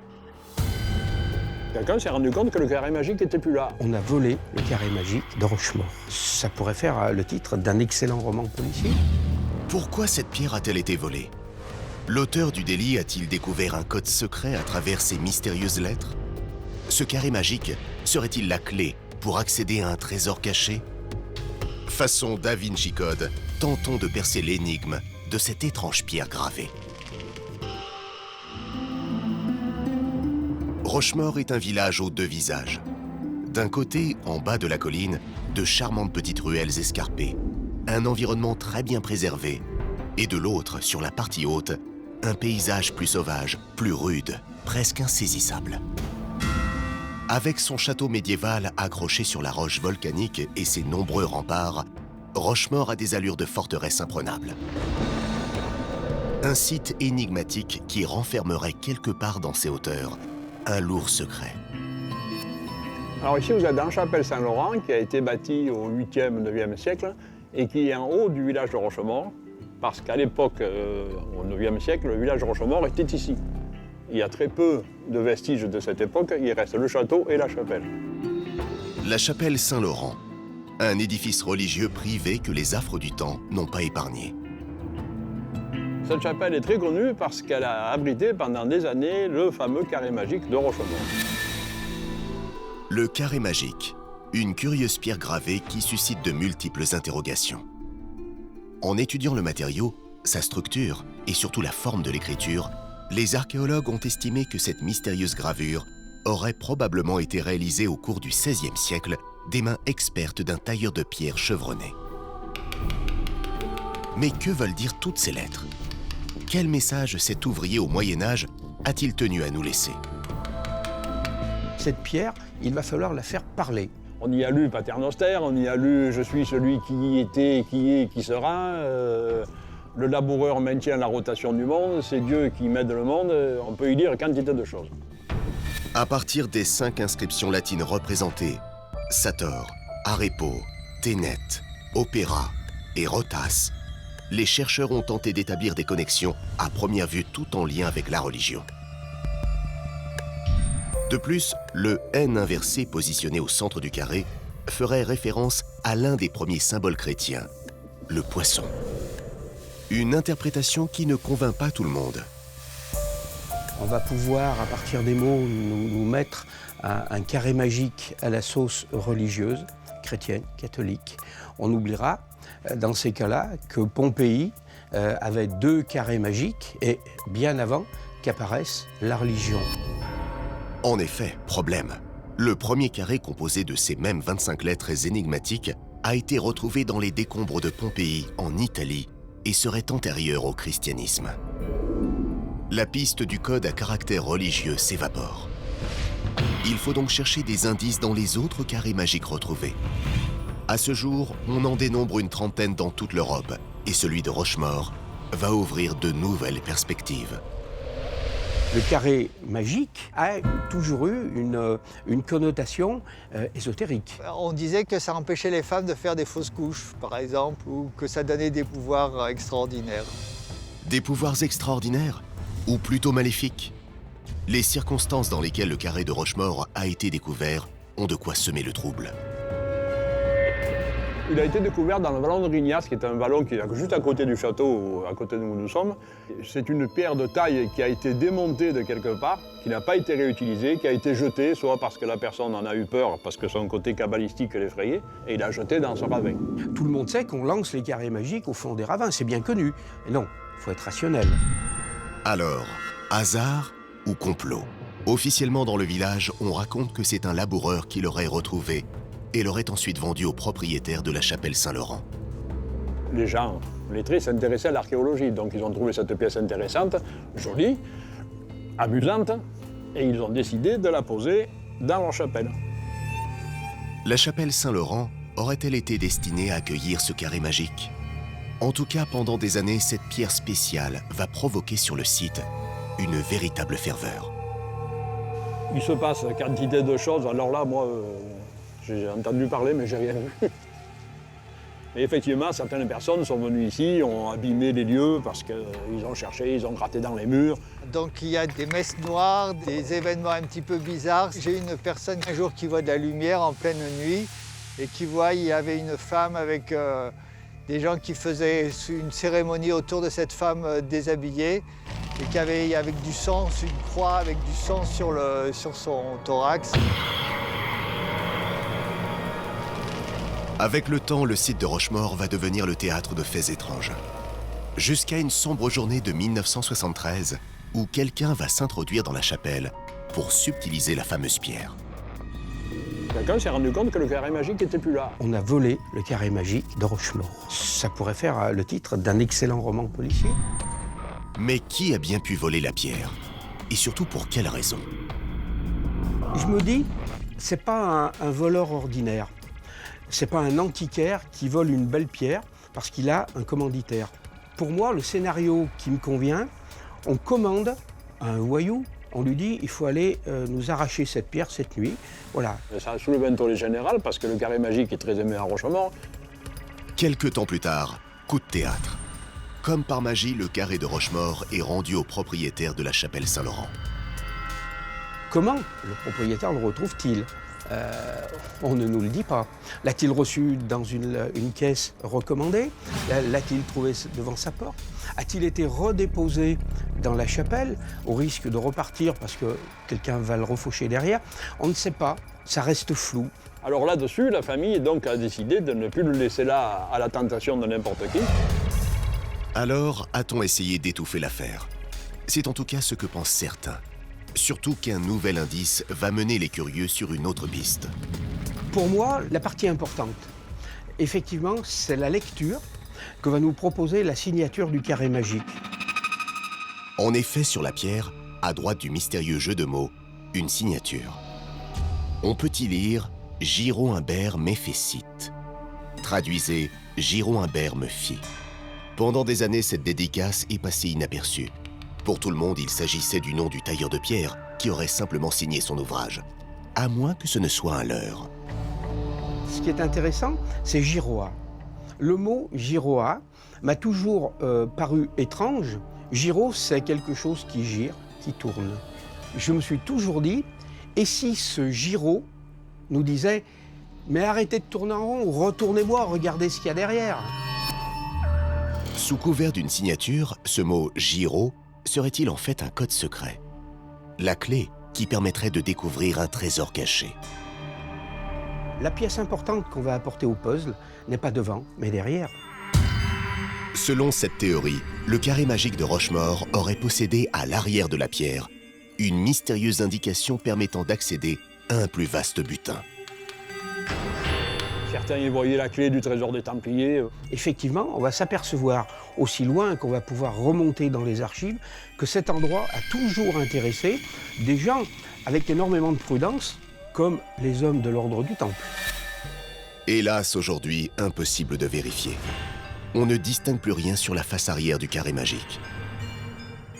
Quelqu'un s'est rendu compte que le carré magique n'était plus là. On a volé le carré magique de Rochemaure. Ça pourrait faire le titre d'un excellent roman policier. Pourquoi cette pierre a-t-elle été volée? L'auteur du délit a-t-il découvert un code secret à travers ces mystérieuses lettres? Ce carré magique serait-il la clé pour accéder à un trésor caché? Façon Da Vinci Code, tentons de percer l'énigme de cette étrange pierre gravée. Rochemaure est un village aux deux visages. D'un côté, en bas de la colline, de charmantes petites ruelles escarpées, un environnement très bien préservé, et de l'autre, sur la partie haute, un paysage plus sauvage, plus rude, presque insaisissable. Avec son château médiéval accroché sur la roche volcanique et ses nombreux remparts, Rochemaure a des allures de forteresse imprenable. Un site énigmatique qui renfermerait quelque part dans ses hauteurs un lourd secret. Alors ici, vous êtes dans la chapelle Saint-Laurent, qui a été bâtie au 8e, 9e siècle, et qui est en haut du village de Rochemort, parce qu'à l'époque, au 9e siècle, le village de Rochemort était ici. Il y a très peu de vestiges de cette époque, il reste le château et la chapelle. La chapelle Saint-Laurent, un édifice religieux privé que les affres du temps n'ont pas épargné. Cette chapelle est très connue parce qu'elle a abrité pendant des années le fameux carré magique de Rochemort. Le carré magique, une curieuse pierre gravée qui suscite de multiples interrogations. En étudiant le matériau, sa structure et surtout la forme de l'écriture, les archéologues ont estimé que cette mystérieuse gravure aurait probablement été réalisée au cours du XVIe siècle des mains expertes d'un tailleur de pierre chevronné. Mais que veulent dire toutes ces lettres? Quel message cet ouvrier au Moyen-Âge a-t-il tenu à nous laisser? Cette pierre, il va falloir la faire parler. On y a lu Paternoster, on y a lu « Je suis celui qui était, qui est, qui sera ». Le laboureur maintient la rotation du monde, c'est Dieu qui mène le monde. On peut y lire quantité de choses. À partir des 5 inscriptions latines représentées, Sator, Arepo, Ténet, Opéra et Rotas, les chercheurs ont tenté d'établir des connexions à première vue tout en lien avec la religion. De plus, le N inversé positionné au centre du carré ferait référence à l'un des premiers symboles chrétiens, le poisson. Une interprétation qui ne convainc pas tout le monde. On va pouvoir, à partir des mots, nous mettre un carré magique à la sauce religieuse, chrétienne, catholique. On oubliera, dans ces cas-là, que Pompéi avait 2 carrés magiques et bien avant qu'apparaisse la religion. En effet, problème. Le premier carré composé de ces mêmes 25 lettres énigmatiques a été retrouvé dans les décombres de Pompéi, en Italie, et serait antérieur au christianisme. La piste du code à caractère religieux s'évapore. Il faut donc chercher des indices dans les autres carrés magiques retrouvés. À ce jour, on en dénombre une trentaine dans toute l'Europe, et celui de Rochemort va ouvrir de nouvelles perspectives. Le carré magique a toujours eu une connotation ésotérique. On disait que ça empêchait les femmes de faire des fausses couches, par exemple, ou que ça donnait des pouvoirs extraordinaires. Des pouvoirs extraordinaires, ou plutôt maléfiques? Les circonstances dans lesquelles le carré de Rochemort a été découvert ont de quoi semer le trouble. Il a été découvert dans le vallon de Rignas, qui est un vallon qui est juste à côté du château, à côté de où nous sommes. C'est une pierre de taille qui a été démontée de quelque part, qui n'a pas été réutilisée, qui a été jetée, soit parce que la personne en a eu peur, parce que son côté kabbalistique l'effrayait, et il l'a jetée dans ce ravin. Tout le monde sait qu'on lance les carrés magiques au fond des ravins, c'est bien connu. Mais non, il faut être rationnel. Alors, hasard ou complot? Officiellement dans le village, on raconte que c'est un laboureur qui l'aurait retrouvé et l'aurait ensuite vendu au propriétaire de la chapelle Saint-Laurent. Les gens lettrés s'intéressaient à l'archéologie, donc ils ont trouvé cette pièce intéressante, jolie, amusante, et ils ont décidé de la poser dans leur chapelle. La chapelle Saint-Laurent aurait-elle été destinée à accueillir ce carré magique? En tout cas, pendant des années, cette pierre spéciale va provoquer sur le site une véritable ferveur. Il se passe quantité de choses, alors là, moi, j'ai entendu parler, mais j'ai rien vu. Et effectivement, certaines personnes sont venues ici, ont abîmé les lieux parce qu'ils ont cherché, ils ont gratté dans les murs. Donc il y a des messes noires, des événements un petit peu bizarres. J'ai une personne un jour qui voit de la lumière en pleine nuit et qui voit il y avait une femme avec des gens qui faisaient une cérémonie autour de cette femme déshabillée et qui avait avec du sang, une croix avec du sang sur son thorax. Avec le temps, le site de Rochemort va devenir le théâtre de faits étranges. Jusqu'à une sombre journée de 1973, où quelqu'un va s'introduire dans la chapelle pour subtiliser la fameuse pierre. Quelqu'un s'est rendu compte que le carré magique n'était plus là. On a volé le carré magique de Rochemort. Ça pourrait faire le titre d'un excellent roman policier. Mais qui a bien pu voler la pierre? Et surtout pour quelle raison? Je me dis, c'est pas un voleur ordinaire. C'est pas un antiquaire qui vole une belle pierre parce qu'il a un commanditaire. Pour moi, le scénario qui me convient, on commande à un voyou, on lui dit il faut aller nous arracher cette pierre cette nuit. Voilà. Ça soulève un tollé général parce que le carré magique est très aimé à Rochemort. Quelques temps plus tard, coup de théâtre. Comme par magie, le carré de Rochemort est rendu au propriétaire de la chapelle Saint-Laurent. Comment le propriétaire le retrouve-t-il? On ne nous le dit pas. L'a-t-il reçu dans une caisse recommandée? L'a-t-il trouvé devant sa porte? A-t-il été redéposé dans la chapelle au risque de repartir parce que quelqu'un va le refaucher derrière? On ne sait pas, ça reste flou. Alors là-dessus, la famille donc a décidé de ne plus le laisser là à la tentation de n'importe qui. Alors, a-t-on essayé d'étouffer l'affaire? C'est en tout cas ce que pensent certains. Surtout qu'un nouvel indice va mener les curieux sur une autre piste. Pour moi, la partie importante, effectivement, c'est la lecture que va nous proposer la signature du carré magique. En effet, sur la pierre, à droite du mystérieux jeu de mots, une signature. On peut y lire « Giraud Humbert m'efficite ». Traduisez « Giraud Humbert me fit ». Pendant des années, cette dédicace est passée inaperçue. Pour tout le monde, il s'agissait du nom du tailleur de pierre qui aurait simplement signé son ouvrage. À moins que ce ne soit un leurre. Ce qui est intéressant, c'est Giroa. Le mot Giroa m'a toujours paru étrange. Giro, c'est quelque chose qui gire, qui tourne. Je me suis toujours dit, et si ce Giro nous disait « Mais arrêtez de tourner en rond, retournez-moi, regardez ce qu'il y a derrière ». Sous couvert d'une signature, ce mot « Giro » serait-il en fait un code secret? La clé qui permettrait de découvrir un trésor caché. La pièce importante qu'on va apporter au puzzle n'est pas devant, mais derrière. Selon cette théorie, le carré magique de Rochemort aurait possédé à l'arrière de la pierre une mystérieuse indication permettant d'accéder à un plus vaste butin. Certains y voyaient la clé du trésor des Templiers. Effectivement, on va s'apercevoir aussi loin qu'on va pouvoir remonter dans les archives que cet endroit a toujours intéressé des gens avec énormément de prudence, comme les hommes de l'ordre du Temple. Hélas, aujourd'hui, impossible de vérifier. On ne distingue plus rien sur la face arrière du carré magique.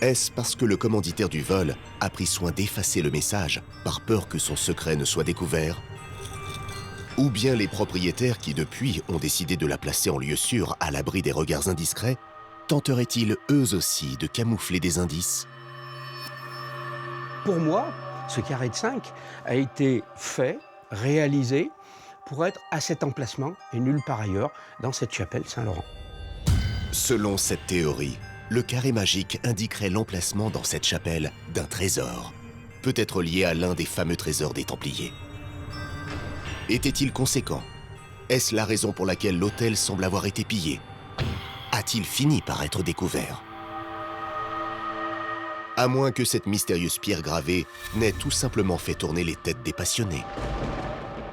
Est-ce parce que le commanditaire du vol a pris soin d'effacer le message par peur que son secret ne soit découvert? Ou bien les propriétaires qui, depuis, ont décidé de la placer en lieu sûr, à l'abri des regards indiscrets, tenteraient-ils eux aussi de camoufler des indices? Pour moi, ce carré de 5 a été fait, réalisé, pour être à cet emplacement et nulle part ailleurs dans cette chapelle Saint-Laurent. Selon cette théorie, le carré magique indiquerait l'emplacement dans cette chapelle d'un trésor, peut-être lié à l'un des fameux trésors des Templiers. Était-il conséquent? Est-ce la raison pour laquelle l'hôtel semble avoir été pillé? A-t-il fini par être découvert? À moins que cette mystérieuse pierre gravée n'ait tout simplement fait tourner les têtes des passionnés.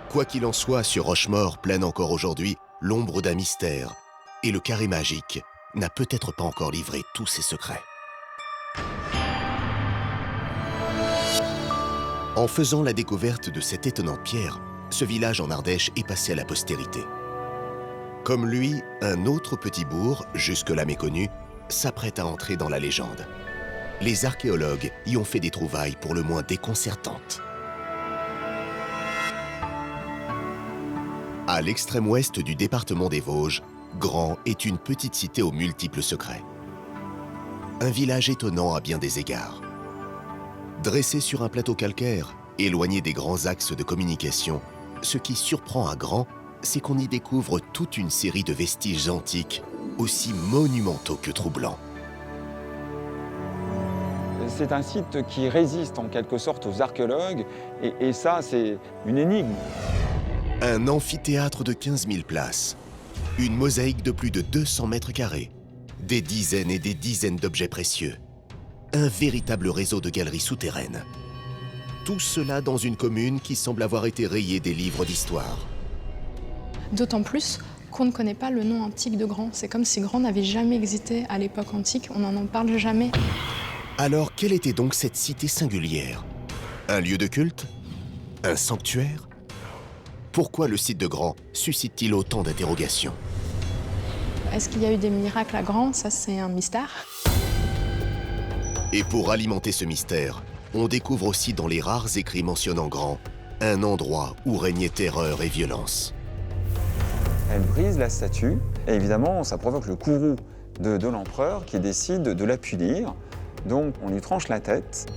Quoi qu'il en soit, sur Rochemort plane encore aujourd'hui l'ombre d'un mystère, et le carré magique n'a peut-être pas encore livré tous ses secrets. En faisant la découverte de cette étonnante pierre, ce village en Ardèche est passé à la postérité. Comme lui, un autre petit bourg, jusque-là méconnu, s'apprête à entrer dans la légende. Les archéologues y ont fait des trouvailles pour le moins déconcertantes. À l'extrême ouest du département des Vosges, Grand est une petite cité aux multiples secrets. Un village étonnant à bien des égards. Dressé sur un plateau calcaire, éloigné des grands axes de communication, ce qui surprend à Grand, c'est qu'on y découvre toute une série de vestiges antiques, aussi monumentaux que troublants. C'est un site qui résiste en quelque sorte aux archéologues, et ça, c'est une énigme. Un amphithéâtre de 15 000 places, une mosaïque de plus de 200 mètres carrés, des dizaines et des dizaines d'objets précieux, un véritable réseau de galeries souterraines. Tout cela dans une commune qui semble avoir été rayée des livres d'histoire. D'autant plus qu'on ne connaît pas le nom antique de Grand. C'est comme si Grand n'avait jamais existé à l'époque antique, on n'en parle jamais. Alors, quelle était donc cette cité singulière? Un lieu de culte? Un sanctuaire? Pourquoi le site de Grand suscite-t-il autant d'interrogations? Est-ce qu'il y a eu des miracles à Grand? Ça, c'est un mystère. Et pour alimenter ce mystère, on découvre aussi dans les rares écrits mentionnant Grand un endroit où régnait terreur et violence. Elle brise la statue et évidemment, ça provoque le courroux de l'empereur qui décide de la punir. Donc, on lui tranche la tête.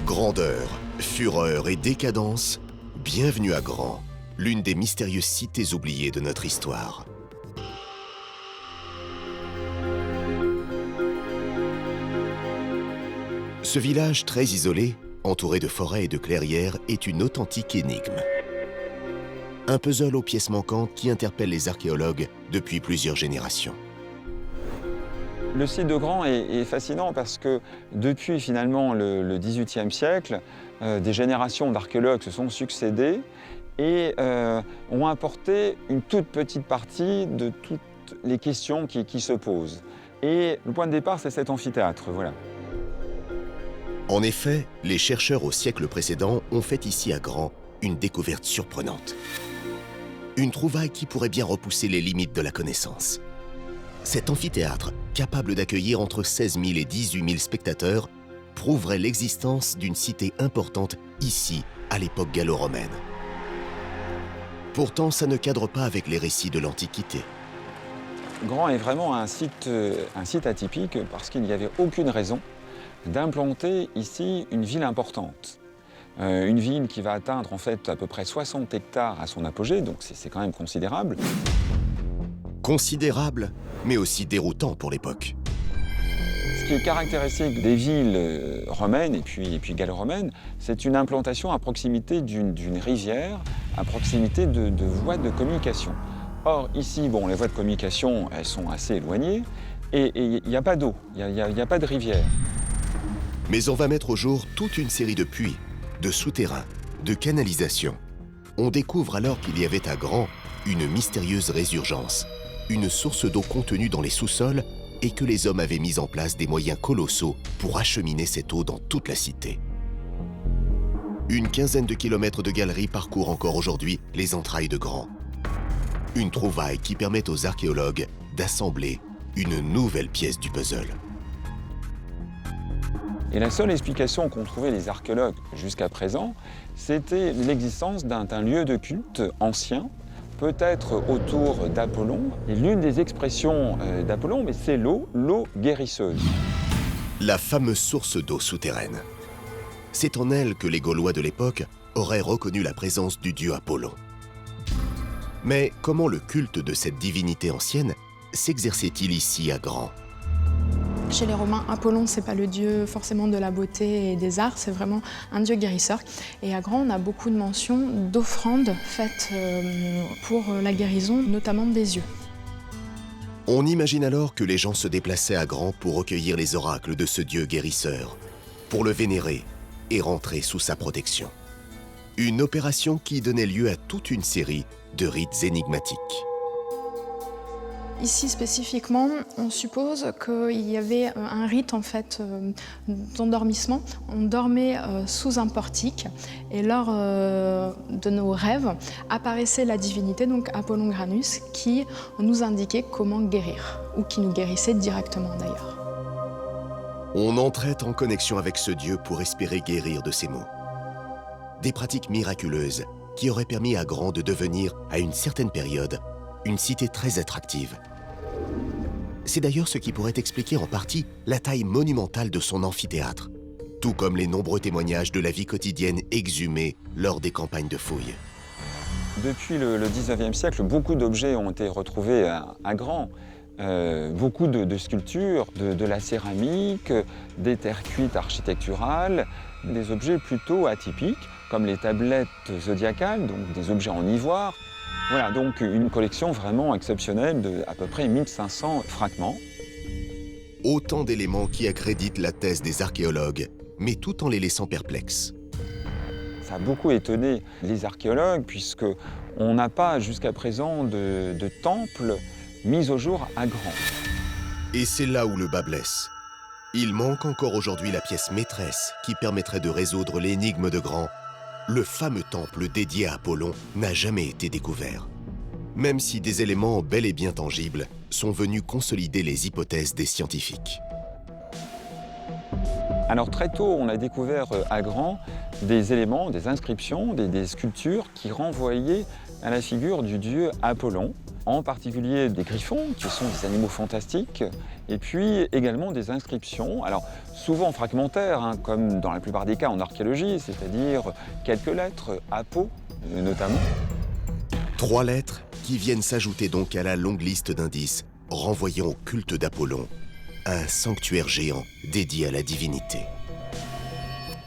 Grandeur, fureur et décadence, bienvenue à Grand, l'une des mystérieuses cités oubliées de notre histoire. Ce village très isolé, entouré de forêts et de clairières, est une authentique énigme. Un puzzle aux pièces manquantes qui interpelle les archéologues depuis plusieurs générations. Le site de Grand est fascinant parce que depuis finalement le XVIIIe siècle, des générations d'archéologues se sont succédés et ont apporté une toute petite partie de toutes les questions qui se posent. Et le point de départ, c'est cet amphithéâtre, voilà. En effet, les chercheurs au siècle précédent ont fait ici à Grand une découverte surprenante. Une trouvaille qui pourrait bien repousser les limites de la connaissance. Cet amphithéâtre, capable d'accueillir entre 16 000 et 18 000 spectateurs, prouverait l'existence d'une cité importante ici, à l'époque gallo-romaine. Pourtant, ça ne cadre pas avec les récits de l'Antiquité. Grand est vraiment un site atypique parce qu'il n'y avait aucune raison d'implanter ici une ville importante. Une ville qui va atteindre en fait à peu près 60 hectares à son apogée, donc c'est quand même considérable. Considérable, mais aussi déroutant pour l'époque. Ce qui est caractéristique des villes romaines et puis gallo-romaines, c'est une implantation à proximité d'une rivière, à proximité de voies de communication. Or, ici, bon, les voies de communication, elles sont assez éloignées et il n'y a pas d'eau, il n'y a pas de rivière. Mais on va mettre au jour toute une série de puits, de souterrains, de canalisations. On découvre alors qu'il y avait à Grand une mystérieuse résurgence, une source d'eau contenue dans les sous-sols et que les hommes avaient mis en place des moyens colossaux pour acheminer cette eau dans toute la cité. Une quinzaine de kilomètres de galeries parcourent encore aujourd'hui les entrailles de Grand. Une trouvaille qui permet aux archéologues d'assembler une nouvelle pièce du puzzle. Et la seule explication qu'ont trouvé les archéologues jusqu'à présent, c'était l'existence d'un lieu de culte ancien, peut-être autour d'Apollon. Et l'une des expressions d'Apollon, c'est l'eau guérisseuse. La fameuse source d'eau souterraine. C'est en elle que les Gaulois de l'époque auraient reconnu la présence du dieu Apollon. Mais comment le culte de cette divinité ancienne s'exerçait-il ici à Grand ? Chez les Romains, Apollon, c'est pas le dieu forcément de la beauté et des arts, c'est vraiment un dieu guérisseur. Et à Grand, on a beaucoup de mentions d'offrandes faites pour la guérison, notamment des yeux. On imagine alors que les gens se déplaçaient à Grand pour recueillir les oracles de ce dieu guérisseur, pour le vénérer et rentrer sous sa protection. Une opération qui donnait lieu à toute une série de rites énigmatiques. Ici spécifiquement, on suppose qu'il y avait un rite en fait d'endormissement. On dormait sous un portique et lors de nos rêves apparaissait la divinité, donc Apollon Granus, qui nous indiquait comment guérir, ou qui nous guérissait directement d'ailleurs. On entrait en connexion avec ce dieu pour espérer guérir de ses maux. Des pratiques miraculeuses qui auraient permis à Grand de devenir, à une certaine période, une cité très attractive. C'est d'ailleurs ce qui pourrait expliquer en partie la taille monumentale de son amphithéâtre, tout comme les nombreux témoignages de la vie quotidienne exhumés lors des campagnes de fouilles. Depuis le XIXe siècle, beaucoup d'objets ont été retrouvés à Grand. Beaucoup de sculptures, de la céramique, des terres cuites architecturales, des objets plutôt atypiques, comme les tablettes zodiacales, donc des objets en ivoire. Voilà, donc une collection vraiment exceptionnelle de à peu près 1500 fragments. Autant d'éléments qui accréditent la thèse des archéologues, mais tout en les laissant perplexes. Ça a beaucoup étonné les archéologues, puisqu'on n'a pas jusqu'à présent de temple mis au jour à Grand. Et c'est là où le bas blesse. Il manque encore aujourd'hui la pièce maîtresse qui permettrait de résoudre l'énigme de Grand. Le fameux temple dédié à Apollon n'a jamais été découvert. même si des éléments bel et bien tangibles sont venus consolider les hypothèses des scientifiques. Alors très tôt, on a découvert à Grand des éléments, des inscriptions, des sculptures qui renvoyaient à la figure du dieu Apollon, en particulier des griffons, qui sont des animaux fantastiques, et puis également des inscriptions, alors souvent fragmentaires, hein, comme dans la plupart des cas en archéologie, c'est-à-dire quelques lettres, Apo notamment. 3 lettres qui viennent s'ajouter donc à la longue liste d'indices renvoyant au culte d'Apollon, un sanctuaire géant dédié à la divinité.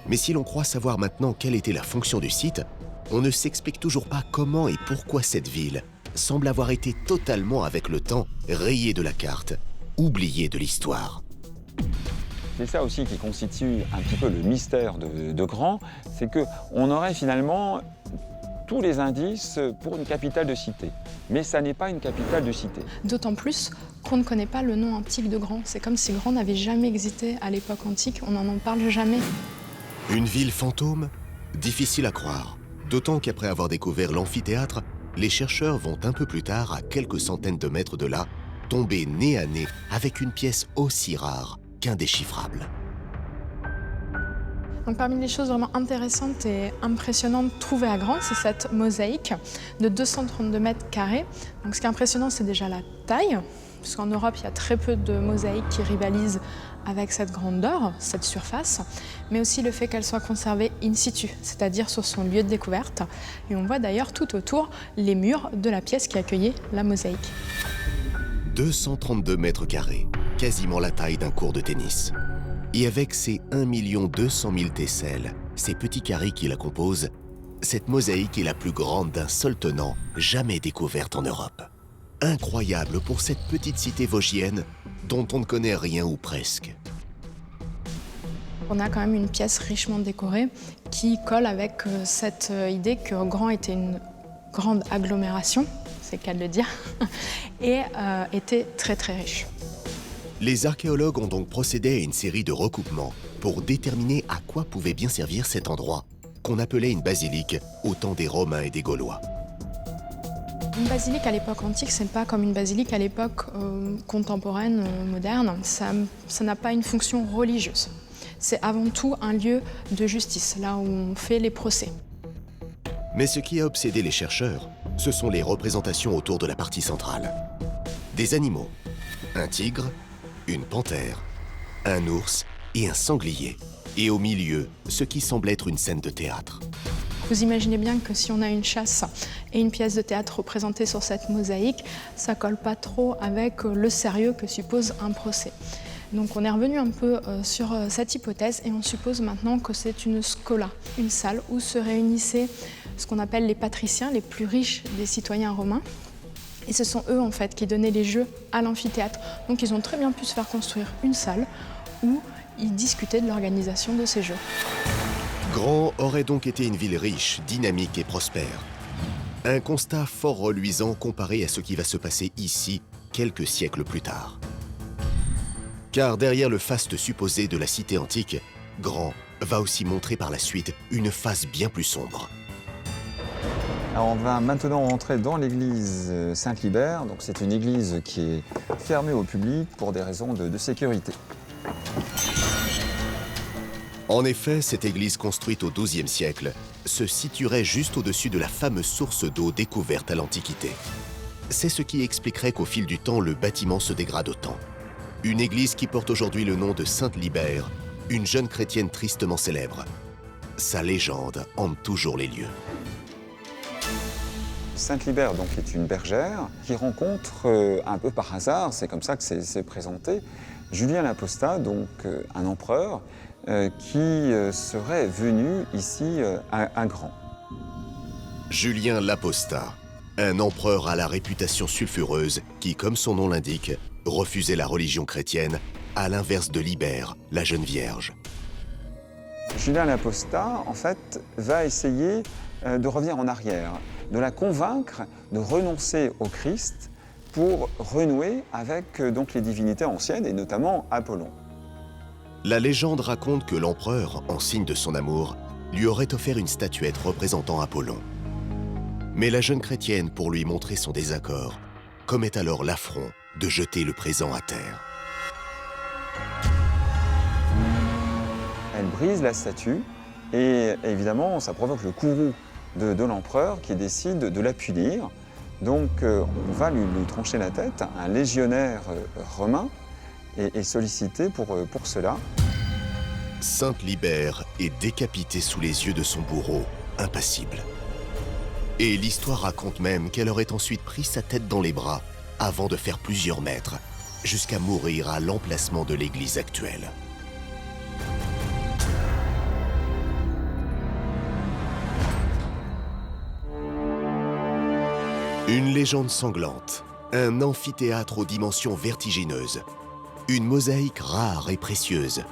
Mais si l'on croit savoir maintenant quelle était la fonction du site, on ne s'explique toujours pas comment et pourquoi cette ville semble avoir été totalement avec le temps rayée de la carte, oubliée de l'histoire. C'est ça aussi qui constitue un petit peu le mystère de Grand, c'est qu'on aurait finalement tous les indices pour une capitale de cité. Mais ça n'est pas une capitale de cité. D'autant plus qu'on ne connaît pas le nom antique de Grand. C'est comme si Grand n'avait jamais existé à l'époque antique, on n'en parle jamais. Une ville fantôme? Difficile à croire. D'autant qu'après avoir découvert l'amphithéâtre, les chercheurs vont un peu plus tard, à quelques centaines de mètres de là, tomber nez à nez avec une pièce aussi rare qu'indéchiffrable. Donc, parmi les choses vraiment intéressantes et impressionnantes trouvées à Grand, c'est cette mosaïque de 232 mètres carrés. Donc, ce qui est impressionnant, c'est déjà la taille, puisqu'en Europe, il y a très peu de mosaïques qui rivalisent avec cette grandeur, cette surface, mais aussi le fait qu'elle soit conservée in situ, c'est-à-dire sur son lieu de découverte. Et on voit d'ailleurs tout autour les murs de la pièce qui accueillait la mosaïque. 232 mètres carrés, quasiment la taille d'un court de tennis. Et avec ses 1 200 000 tesselles, ces petits carrés qui la composent, cette mosaïque est la plus grande d'un seul tenant jamais découverte en Europe. Incroyable pour cette petite cité vosgienne dont on ne connaît rien ou presque. On a quand même une pièce richement décorée qui colle avec cette idée que Grand était une grande agglomération, c'est le cas de le dire, et était très très riche. Les archéologues ont donc procédé à une série de recoupements pour déterminer à quoi pouvait bien servir cet endroit, qu'on appelait une basilique au temps des Romains et des Gaulois. Une basilique à l'époque antique, c'est pas comme une basilique à l'époque contemporaine, moderne. Ça n'a pas une fonction religieuse. C'est avant tout un lieu de justice, là où on fait les procès. Mais ce qui a obsédé les chercheurs, ce sont les représentations autour de la partie centrale. Des animaux, un tigre, une panthère, un ours et un sanglier. Et au milieu, ce qui semble être une scène de théâtre. Vous imaginez bien que si on a une chasse et une pièce de théâtre représentée sur cette mosaïque, ça colle pas trop avec le sérieux que suppose un procès. Donc on est revenu un peu sur cette hypothèse et on suppose maintenant que c'est une scola, une salle où se réunissaient ce qu'on appelle les patriciens, les plus riches des citoyens romains. Et ce sont eux en fait qui donnaient les jeux à l'amphithéâtre. Donc ils ont très bien pu se faire construire une salle où ils discutaient de l'organisation de ces jeux. Grand aurait donc été une ville riche, dynamique et prospère. Un constat fort reluisant comparé à ce qui va se passer ici quelques siècles plus tard. Car derrière le faste supposé de la cité antique, Grand va aussi montrer par la suite une face bien plus sombre. Alors on va maintenant rentrer dans l'église Saint-Libert. Donc c'est une église qui est fermée au public pour des raisons de sécurité. En effet, cette église construite au XIIe siècle se situerait juste au-dessus de la fameuse source d'eau découverte à l'Antiquité. C'est ce qui expliquerait qu'au fil du temps, le bâtiment se dégrade autant. Une église qui porte aujourd'hui le nom de Sainte-Libère, une jeune chrétienne tristement célèbre. Sa légende hante toujours les lieux. Sainte-Libère donc, est une bergère qui rencontre un peu par hasard, c'est comme ça que c'est présenté, Julien l'Apostat, donc un empereur, qui serait venu ici à Grand. Julien l'Apostat, un empereur à la réputation sulfureuse qui, comme son nom l'indique, refusait la religion chrétienne, à l'inverse de Libère, la jeune vierge. Julien l'Apostat, en fait, va essayer de revenir en arrière, de la convaincre de renoncer au Christ pour renouer avec donc les divinités anciennes, et notamment Apollon. La légende raconte que l'empereur, en signe de son amour, lui aurait offert une statuette représentant Apollon. Mais la jeune chrétienne, pour lui montrer son désaccord, commet alors l'affront de jeter le présent à terre. Elle brise la statue et évidemment, ça provoque le courroux de l'empereur qui décide de la punir. Donc on va lui trancher la tête. Un légionnaire romain est sollicité pour cela. Sainte Libère est décapitée sous les yeux de son bourreau, impassible. Et l'histoire raconte même qu'elle aurait ensuite pris sa tête dans les bras avant de faire plusieurs mètres, jusqu'à mourir à l'emplacement de l'église actuelle. Une légende sanglante, un amphithéâtre aux dimensions vertigineuses, une mosaïque rare et précieuse,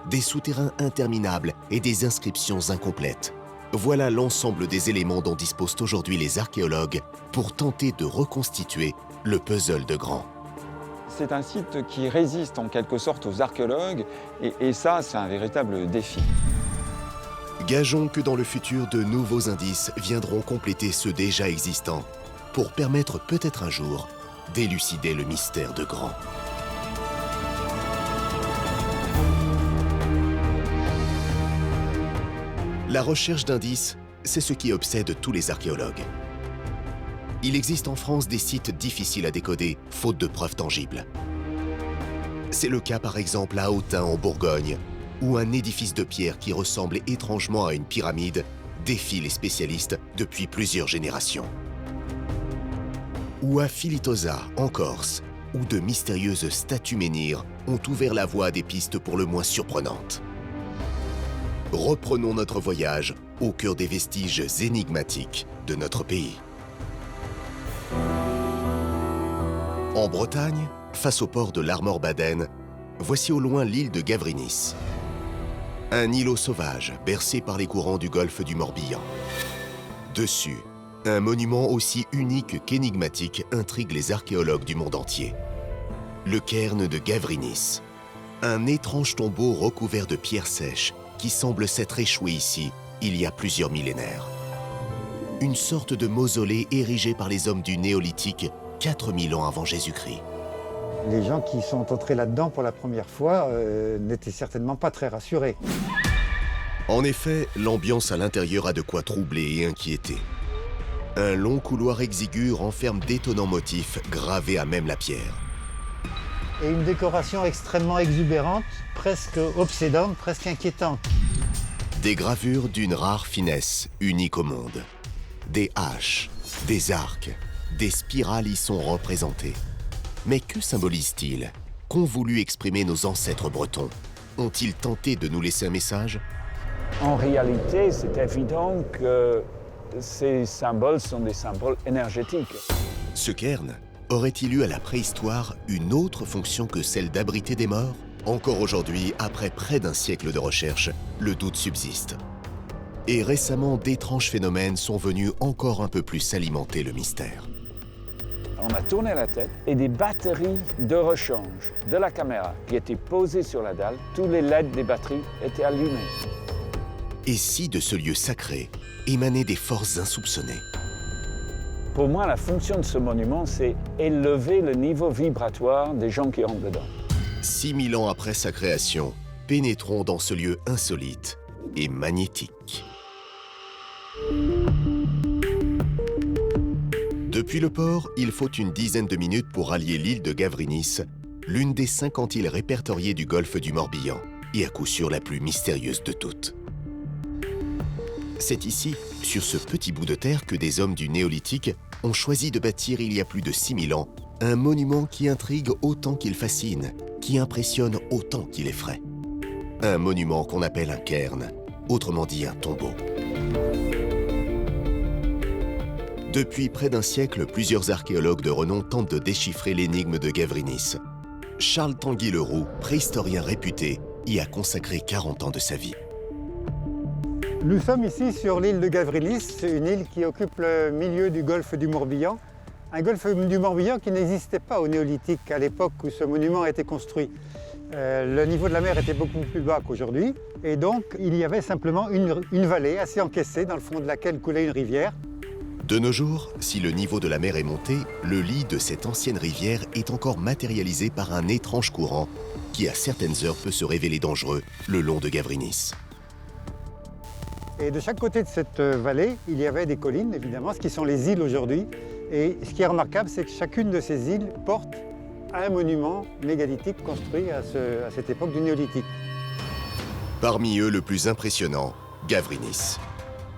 des souterrains interminables et des inscriptions incomplètes. Voilà l'ensemble des éléments dont disposent aujourd'hui les archéologues pour tenter de reconstituer le puzzle de Grand. C'est un site qui résiste en quelque sorte aux archéologues et ça, c'est un véritable défi. Gageons que dans le futur, de nouveaux indices viendront compléter ceux déjà existants pour permettre peut-être un jour d'élucider le mystère de Grand. La recherche d'indices, c'est ce qui obsède tous les archéologues. Il existe en France des sites difficiles à décoder, faute de preuves tangibles. C'est le cas par exemple à Autun en Bourgogne, où un édifice de pierre qui ressemble étrangement à une pyramide défie les spécialistes depuis plusieurs générations. Ou à Filitosa, en Corse, où de mystérieuses statues menhirs ont ouvert la voie à des pistes pour le moins surprenantes. Reprenons notre voyage au cœur des vestiges énigmatiques de notre pays. En Bretagne, face au port de l'Armor-Baden, voici au loin l'île de Gavrinis. Un îlot sauvage bercé par les courants du golfe du Morbihan. Dessus, un monument aussi unique qu'énigmatique intrigue les archéologues du monde entier. Le cairn de Gavrinis, un étrange tombeau recouvert de pierres sèches qui semble s'être échoué ici il y a plusieurs millénaires. Une sorte de mausolée érigé par les hommes du Néolithique 4000 ans avant Jésus-Christ. Les gens qui sont entrés là-dedans pour la première fois n'étaient certainement pas très rassurés. En effet, l'ambiance à l'intérieur a de quoi troubler et inquiéter. Un long couloir exigu renferme d'étonnants motifs gravés à même la pierre. Et une décoration extrêmement exubérante, presque obsédante, presque inquiétante. Des gravures d'une rare finesse, unique au monde. Des haches, des arcs, des spirales y sont représentées. Mais que symbolisent-ils? Qu'ont voulu exprimer nos ancêtres bretons? Ont-ils tenté de nous laisser un message? En réalité, c'est évident que ces symboles sont des symboles énergétiques. Ce cairn aurait-il eu à la préhistoire une autre fonction que celle d'abriter des morts? Encore aujourd'hui, après près d'un siècle de recherche, le doute subsiste. Et récemment, d'étranges phénomènes sont venus encore un peu plus alimenter le mystère. On a tourné la tête et des batteries de rechange de la caméra qui étaient posées sur la dalle, tous les LED des batteries étaient allumés. Et si de ce lieu sacré émanaient des forces insoupçonnées? Pour moi, la fonction de ce monument, c'est élever le niveau vibratoire des gens qui entrent dedans. 6000 ans après sa création, pénétrons dans ce lieu insolite et magnétique. Depuis le port, il faut une dizaine de minutes pour rallier l'île de Gavrinis, l'une des 50 îles répertoriées du golfe du Morbihan, et à coup sûr la plus mystérieuse de toutes. C'est ici, sur ce petit bout de terre, que des hommes du Néolithique ont choisi de bâtir il y a plus de 6000 ans un monument qui intrigue autant qu'il fascine, qui impressionne autant qu'il effraie. Un monument qu'on appelle un cairn, autrement dit un tombeau. Depuis près d'un siècle, plusieurs archéologues de renom tentent de déchiffrer l'énigme de Gavrinis. Charles Tanguy-Leroux, préhistorien réputé, y a consacré 40 ans de sa vie. Nous sommes ici sur l'île de Gavrinis, une île qui occupe le milieu du golfe du Morbihan. Un golfe du Morbihan qui n'existait pas au Néolithique à l'époque où ce monument a été construit. Le niveau de la mer était beaucoup plus bas qu'aujourd'hui et donc il y avait simplement une vallée assez encaissée dans le fond de laquelle coulait une rivière. De nos jours, si le niveau de la mer est monté, le lit de cette ancienne rivière est encore matérialisé par un étrange courant qui, à certaines heures, peut se révéler dangereux le long de Gavrinis. Et de chaque côté de cette vallée, il y avait des collines, évidemment, ce qui sont les îles aujourd'hui. Et ce qui est remarquable, c'est que chacune de ces îles porte un monument mégalithique construit à cette époque du néolithique. Parmi eux, le plus impressionnant, Gavrinis.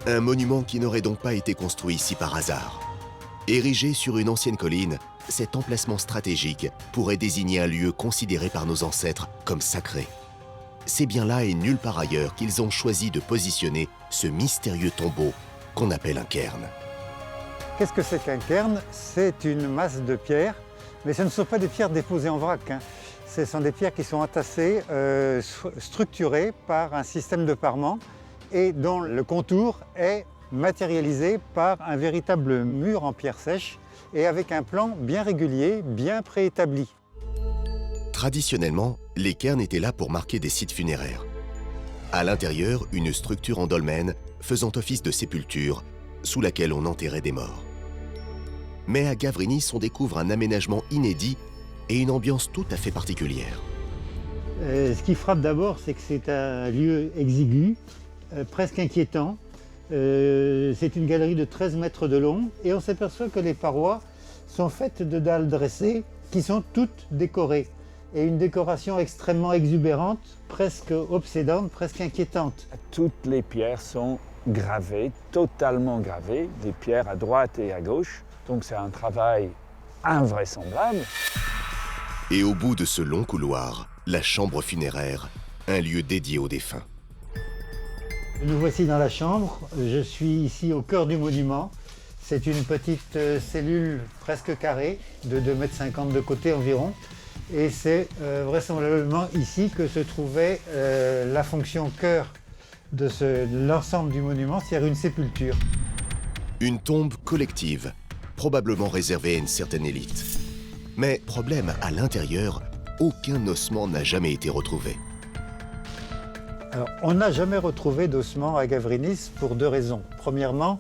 Un monument qui n'aurait donc pas été construit ici par hasard. Érigé sur une ancienne colline, cet emplacement stratégique pourrait désigner un lieu considéré par nos ancêtres comme sacré. C'est bien là et nulle part ailleurs qu'ils ont choisi de positionner ce mystérieux tombeau qu'on appelle un cairn. Qu'est-ce que c'est qu'un cairn? C'est une masse de pierres, mais ce ne sont pas des pierres déposées en vrac. Ce sont des pierres qui sont entassées, structurées par un système de parement et dont le contour est matérialisé par un véritable mur en pierre sèche et avec un plan bien régulier, bien préétabli. Traditionnellement, les cairns étaient là pour marquer des sites funéraires. À l'intérieur, une structure en dolmen faisant office de sépulture sous laquelle on enterrait des morts. Mais à Gavrinis, on découvre un aménagement inédit et une ambiance tout à fait particulière. Ce qui frappe d'abord, c'est que c'est un lieu exigu, presque inquiétant. C'est une galerie de 13 mètres de long et on s'aperçoit que les parois sont faites de dalles dressées qui sont toutes décorées. Et une décoration extrêmement exubérante, presque obsédante, presque inquiétante. Toutes les pierres sont gravées, totalement gravées, des pierres à droite et à gauche. Donc c'est un travail invraisemblable. Et au bout de ce long couloir, la chambre funéraire, un lieu dédié aux défunts. Nous voici dans la chambre. Je suis ici au cœur du monument. C'est une petite cellule presque carrée, de 2,50 m de côté environ. Et c'est vraisemblablement ici que se trouvait la fonction cœur de l'ensemble du monument, c'est-à-dire une sépulture. Une tombe collective, probablement réservée à une certaine élite. Mais problème, à l'intérieur, aucun ossement n'a jamais été retrouvé. Alors, on n'a jamais retrouvé d'ossement à Gavrinis pour deux raisons. Premièrement,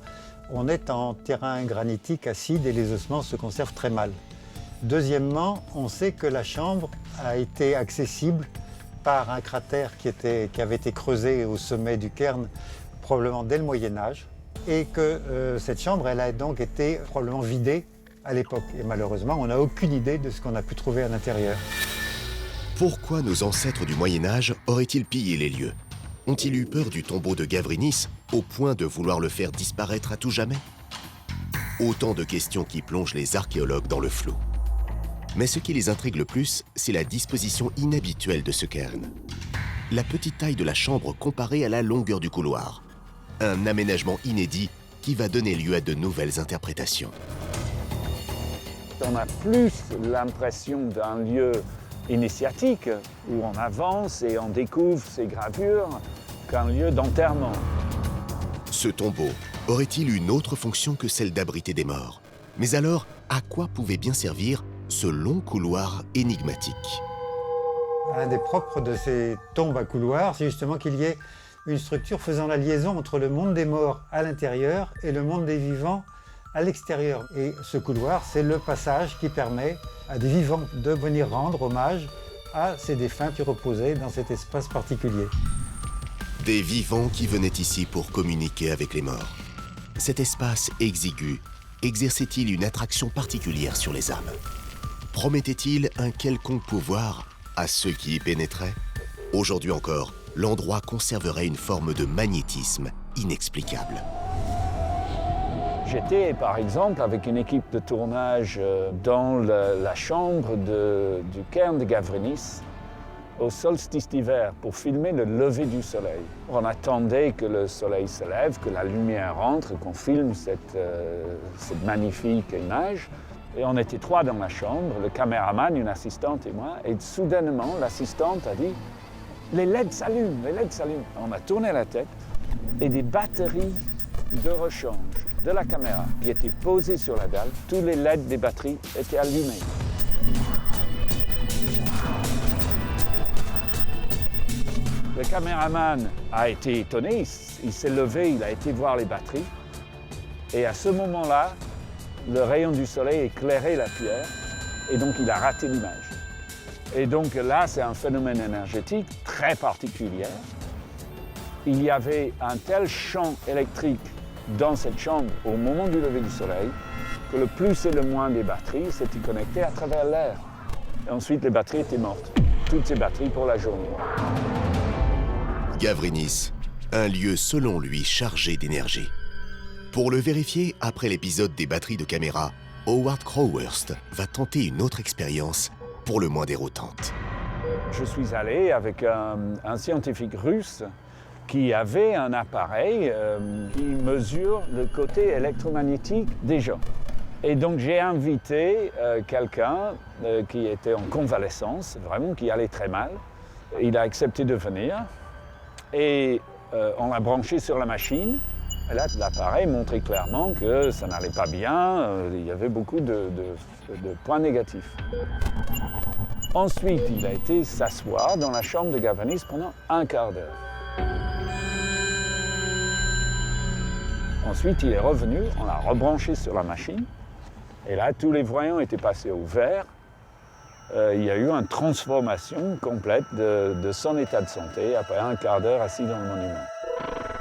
on est en terrain granitique acide et les ossements se conservent très mal. Deuxièmement, on sait que la chambre a été accessible par un cratère qui avait été creusé au sommet du cairn, probablement dès le Moyen-Âge, et que cette chambre, elle a donc été probablement vidée à l'époque. Et malheureusement, on n'a aucune idée de ce qu'on a pu trouver à l'intérieur. Pourquoi nos ancêtres du Moyen-Âge auraient-ils pillé les lieux? Ont-ils eu peur du tombeau de Gavrinis au point de vouloir le faire disparaître à tout jamais? Autant de questions qui plongent les archéologues dans le flou. Mais ce qui les intrigue le plus, c'est la disposition inhabituelle de ce cairn. La petite taille de la chambre comparée à la longueur du couloir. Un aménagement inédit qui va donner lieu à de nouvelles interprétations. On a plus l'impression d'un lieu initiatique où on avance et on découvre ces gravures qu'un lieu d'enterrement. Ce tombeau aurait-il une autre fonction que celle d'abriter des morts? Mais alors, à quoi pouvait bien servir ce long couloir énigmatique? Un des propres de ces tombes à couloir, c'est justement qu'il y ait une structure faisant la liaison entre le monde des morts à l'intérieur et le monde des vivants à l'extérieur. Et ce couloir, c'est le passage qui permet à des vivants de venir rendre hommage à ces défunts qui reposaient dans cet espace particulier. Des vivants qui venaient ici pour communiquer avec les morts. Cet espace exigu exerçait-il une attraction particulière sur les âmes? Promettait-il un quelconque pouvoir à ceux qui y pénétraient? Aujourd'hui encore, l'endroit conserverait une forme de magnétisme inexplicable. J'étais par exemple avec une équipe de tournage dans la chambre du cairn de Gavrinis au solstice d'hiver pour filmer le lever du soleil. On attendait que le soleil se lève, que la lumière entre, qu'on filme cette magnifique image. Et on était trois dans la chambre, le caméraman, une assistante et moi. Et soudainement, l'assistante a dit « Les LED s'allument, les LED s'allument ». On a tourné la tête et des batteries de rechange de la caméra qui étaient posées sur la dalle, tous les LED des batteries étaient allumés. Le caméraman a été étonné, il s'est levé, il a été voir les batteries. Et à ce moment-là, le rayon du soleil éclairait la pierre et donc il a raté l'image. Et donc là, c'est un phénomène énergétique très particulier. Il y avait un tel champ électrique dans cette chambre au moment du lever du soleil que le plus et le moins des batteries s'étaient connectées à travers l'air. Et ensuite, les batteries étaient mortes. Toutes ces batteries pour la journée. Gavrinis, un lieu selon lui chargé d'énergie. Pour le vérifier, après l'épisode des batteries de caméra, Howard Crowhurst va tenter une autre expérience, pour le moins déroutante. Je suis allé avec un scientifique russe qui avait un appareil qui mesure le côté électromagnétique des gens. Et donc j'ai invité quelqu'un qui était en convalescence, vraiment qui allait très mal. Il a accepté de venir et on l'a branché sur la machine. Et là, l'appareil montrait clairement que ça n'allait pas bien, il y avait beaucoup de points négatifs. Ensuite, il a été s'asseoir dans la chambre de Gavrinis pendant un quart d'heure. Ensuite, il est revenu, on l'a rebranché sur la machine. Et là, tous les voyants étaient passés au vert. Il y a eu une transformation complète de son état de santé après un quart d'heure assis dans le monument.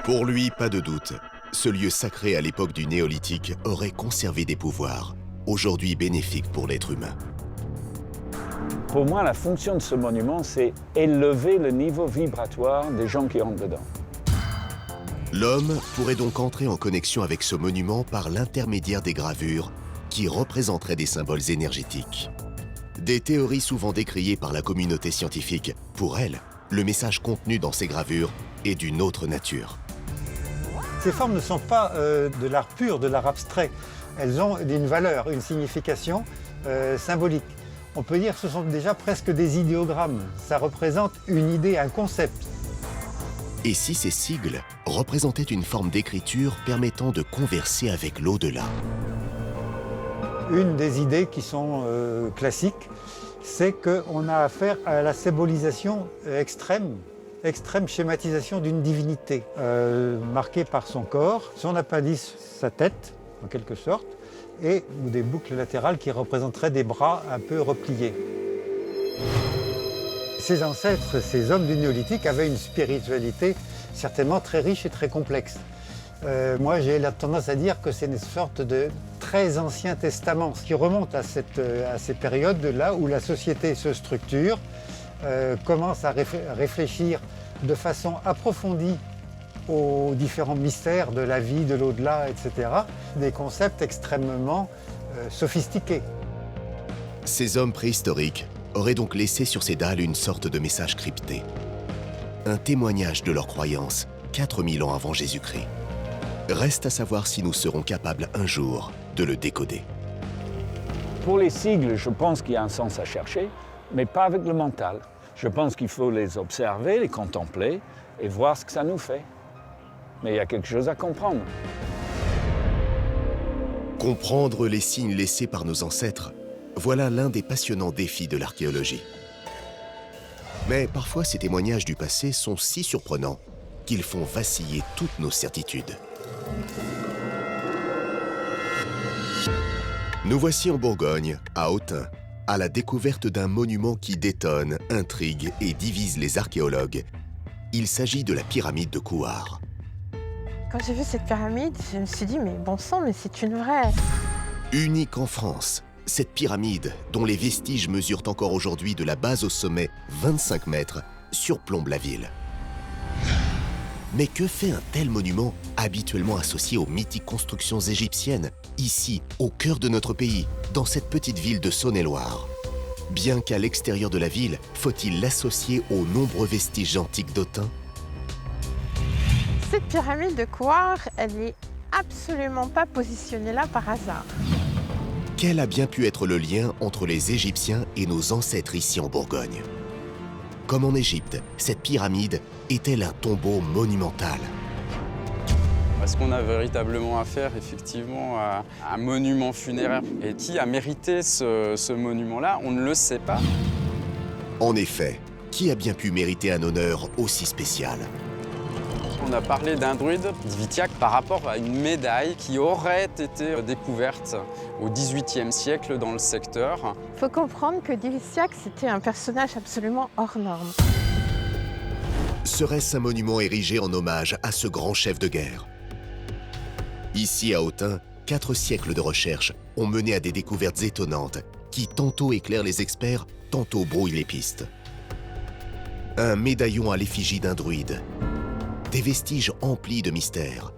Pour lui, pas de doute, ce lieu sacré à l'époque du néolithique aurait conservé des pouvoirs, aujourd'hui bénéfiques pour l'être humain. Pour moi, la fonction de ce monument, c'est élever le niveau vibratoire des gens qui rentrent dedans. L'homme pourrait donc entrer en connexion avec ce monument par l'intermédiaire des gravures qui représenteraient des symboles énergétiques. Des théories souvent décriées par la communauté scientifique. Pour elle, le message contenu dans ces gravures est d'une autre nature. Ces formes ne sont pas de l'art pur, de l'art abstrait. Elles ont une valeur, une signification symbolique. On peut dire que ce sont déjà presque des idéogrammes. Ça représente une idée, un concept. Et si ces sigles représentaient une forme d'écriture permettant de converser avec l'au-delà? Une des idées qui sont classiques, c'est qu'on a affaire à la symbolisation extrême schématisation d'une divinité, marquée par son corps, son appendice, sa tête, en quelque sorte, et ou des boucles latérales qui représenteraient des bras un peu repliés. Ces ancêtres, ces hommes du néolithique avaient une spiritualité certainement très riche et très complexe. Moi, j'ai la tendance à dire que c'est une sorte de très ancien testament, ce qui remonte à ces périodes-là où la société se structure, commence à réfléchir de façon approfondie aux différents mystères de la vie, de l'au-delà, etc. Des concepts extrêmement sophistiqués. Ces hommes préhistoriques auraient donc laissé sur ces dalles une sorte de message crypté. Un témoignage de leur croyance 4000 ans avant Jésus-Christ. Reste à savoir si nous serons capables un jour de le décoder. Pour les sigles, je pense qu'il y a un sens à chercher, mais pas avec le mental. Je pense qu'il faut les observer, les contempler et voir ce que ça nous fait. Mais il y a quelque chose à comprendre. Comprendre les signes laissés par nos ancêtres, voilà l'un des passionnants défis de l'archéologie. Mais parfois, ces témoignages du passé sont si surprenants qu'ils font vaciller toutes nos certitudes. Nous voici en Bourgogne, à Autun, à la découverte d'un monument qui détonne, intrigue et divise les archéologues. Il s'agit de la pyramide de Kouar. Quand j'ai vu cette pyramide, je me suis dit, mais bon sang, mais c'est une vraie. Unique en France, cette pyramide, dont les vestiges mesurent encore aujourd'hui de la base au sommet 25 mètres, surplombe la ville. Mais que fait un tel monument habituellement associé aux mythiques constructions égyptiennes, ici, au cœur de notre pays, dans cette petite ville de Saône-et-Loire? Bien qu'à l'extérieur de la ville, faut-il l'associer aux nombreux vestiges antiques d'Autun? Cette pyramide de Kouar, elle n'est absolument pas positionnée là par hasard. Quel a bien pu être le lien entre les Égyptiens et nos ancêtres ici en Bourgogne? Comme en Égypte, cette pyramide est-elle un tombeau monumental? Est-ce qu'on a véritablement affaire effectivement à un monument funéraire? Et qui a mérité ce monument-là? On ne le sait pas. En effet, qui a bien pu mériter un honneur aussi spécial? On a parlé d'un druide, Divitiac, par rapport à une médaille qui aurait été découverte au XVIIIe siècle dans le secteur. Il faut comprendre que Divitiac, c'était un personnage absolument hors norme. Serait-ce un monument érigé en hommage à ce grand chef de guerre? Ici, à Autun, 4 siècles de recherche ont mené à des découvertes étonnantes qui tantôt éclairent les experts, tantôt brouillent les pistes. Un médaillon à l'effigie d'un druide, des vestiges emplis de mystères,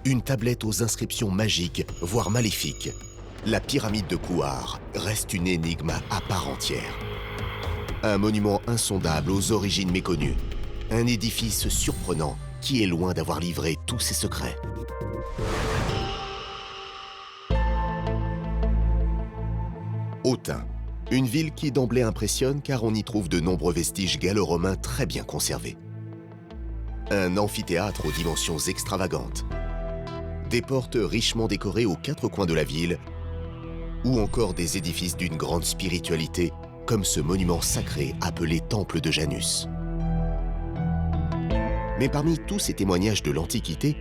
une tablette aux inscriptions magiques, voire maléfiques. La pyramide de Kouar reste une énigme à part entière. Un monument insondable aux origines méconnues, un édifice surprenant qui est loin d'avoir livré tous ses secrets. Autun, une ville qui d'emblée impressionne car on y trouve de nombreux vestiges gallo-romains très bien conservés. Un amphithéâtre aux dimensions extravagantes, des portes richement décorées aux 4 coins de la ville, ou encore des édifices d'une grande spiritualité, comme ce monument sacré appelé Temple de Janus. Mais parmi tous ces témoignages de l'Antiquité,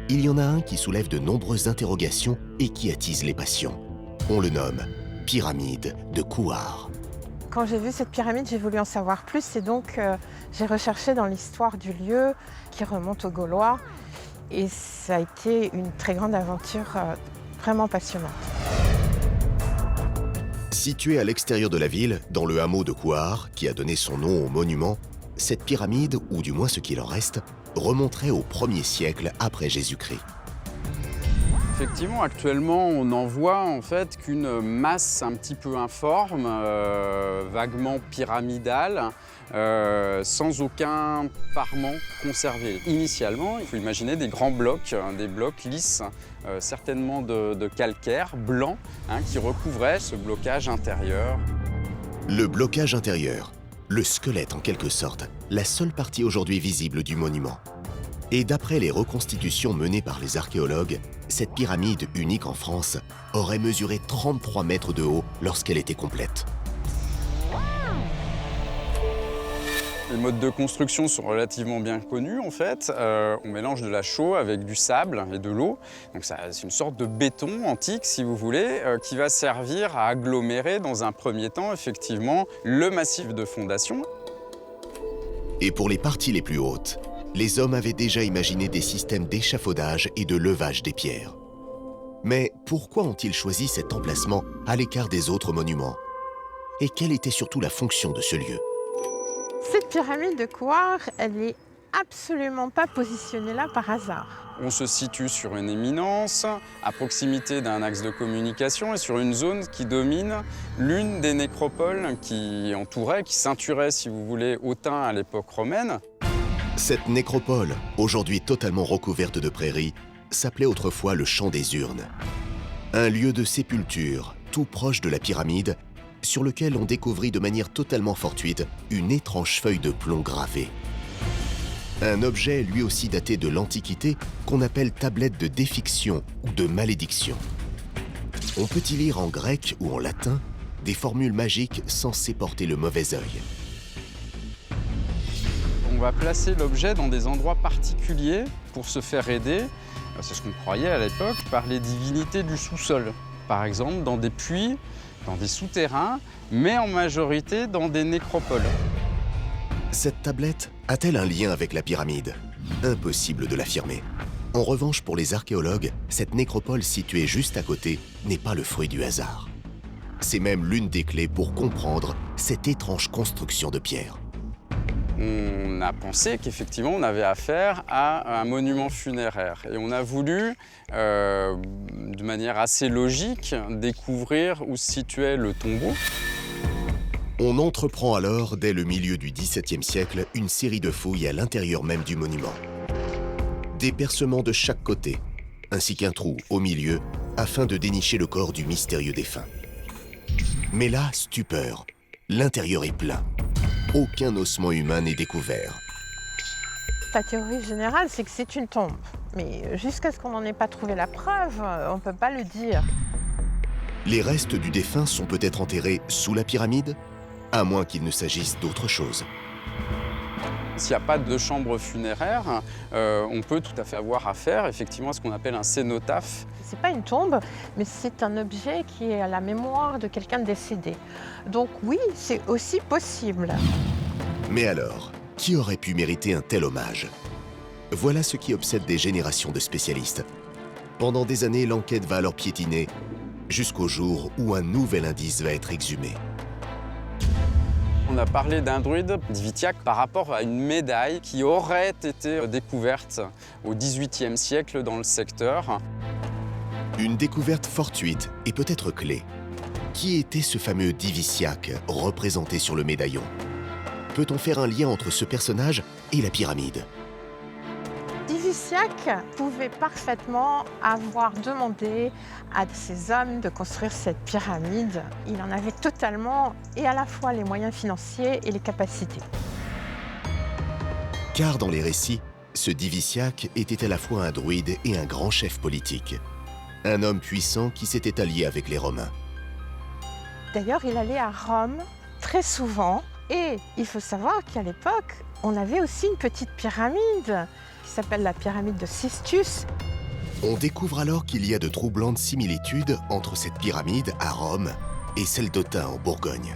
il y en a un qui soulève de nombreuses interrogations et qui attise les passions. On le nomme Pyramide de Kouar. Quand j'ai vu cette pyramide, j'ai voulu en savoir plus et donc j'ai recherché dans l'histoire du lieu qui remonte aux Gaulois et ça a été une très grande aventure vraiment passionnante. Située à l'extérieur de la ville, dans le hameau de Kouar, qui a donné son nom au monument, cette pyramide, ou du moins ce qu'il en reste, remonterait au 1er siècle après Jésus-Christ. Effectivement, actuellement, on en voit en fait qu'une masse un petit peu informe, vaguement pyramidale, sans aucun parement conservé. Initialement, il faut imaginer des grands blocs, des blocs lisses, certainement de calcaire blanc, qui recouvraient ce blocage intérieur. Le blocage intérieur, le squelette en quelque sorte, la seule partie aujourd'hui visible du monument. Et d'après les reconstitutions menées par les archéologues, cette pyramide unique en France aurait mesuré 33 mètres de haut lorsqu'elle était complète. Les modes de construction sont relativement bien connus en fait. On mélange de la chaux avec du sable et de l'eau. Donc c'est une sorte de béton antique si vous voulez, qui va servir à agglomérer dans un premier temps effectivement le massif de fondation. Et pour les parties les plus hautes, les hommes avaient déjà imaginé des systèmes d'échafaudage et de levage des pierres. Mais pourquoi ont-ils choisi cet emplacement à l'écart des autres monuments? Et quelle était surtout la fonction de ce lieu? Cette pyramide de Kouar, elle n'est absolument pas positionnée là par hasard. On se situe sur une éminence, à proximité d'un axe de communication et sur une zone qui domine l'une des nécropoles qui entourait, qui ceinturait, si vous voulez, Autun à l'époque romaine. Cette nécropole, aujourd'hui totalement recouverte de prairies, s'appelait autrefois le Champ des Urnes. Un lieu de sépulture, tout proche de la pyramide, sur lequel on découvrit de manière totalement fortuite une étrange feuille de plomb gravée. Un objet lui aussi daté de l'Antiquité qu'on appelle tablette de défiction ou de malédiction. On peut y lire en grec ou en latin des formules magiques censées porter le mauvais œil. On va placer l'objet dans des endroits particuliers pour se faire aider, c'est ce qu'on croyait à l'époque, par les divinités du sous-sol. Par exemple, dans des puits, dans des souterrains, mais en majorité dans des nécropoles. Cette tablette a-t-elle un lien avec la pyramide? Impossible de l'affirmer. En revanche, pour les archéologues, cette nécropole située juste à côté n'est pas le fruit du hasard. C'est même l'une des clés pour comprendre cette étrange construction de pierre. On a pensé qu'effectivement on avait affaire à un monument funéraire et on a voulu, de manière assez logique, découvrir où se situait le tombeau. On entreprend alors, dès le milieu du XVIIe siècle, une série de fouilles à l'intérieur même du monument. Des percements de chaque côté, ainsi qu'un trou au milieu, afin de dénicher le corps du mystérieux défunt. Mais là, stupeur, l'intérieur est plein. Aucun ossement humain n'est découvert. La théorie générale, c'est que c'est une tombe. Mais jusqu'à ce qu'on n'en ait pas trouvé la preuve, on ne peut pas le dire. Les restes du défunt sont peut-être enterrés sous la pyramide, à moins qu'il ne s'agisse d'autre chose. S'il n'y a pas de chambre funéraire, on peut tout à fait avoir affaire effectivement à ce qu'on appelle un cénotaphe. C'est pas une tombe, mais c'est un objet qui est à la mémoire de quelqu'un décédé. Donc oui, c'est aussi possible. Mais alors, qui aurait pu mériter un tel hommage? Voilà ce qui obsède des générations de spécialistes. Pendant des années, l'enquête va alors piétiner, jusqu'au jour où un nouvel indice va être exhumé. On a parlé d'un druide Divitiac par rapport à une médaille qui aurait été découverte au XVIIIe siècle dans le secteur. Une découverte fortuite et peut-être clé. Qui était ce fameux Divitiac représenté sur le médaillon? Peut-on faire un lien entre ce personnage et la pyramide? Divitiac pouvait parfaitement avoir demandé à ces hommes de construire cette pyramide. Il en avait totalement et à la fois les moyens financiers et les capacités. Car dans les récits, ce Divitiac était à la fois un druide et un grand chef politique. Un homme puissant qui s'était allié avec les Romains. D'ailleurs, il allait à Rome très souvent. Et il faut savoir qu'à l'époque, on avait aussi une petite pyramide qui s'appelle la pyramide de Cestius. On découvre alors qu'il y a de troublantes similitudes entre cette pyramide à Rome et celle d'Autun en Bourgogne.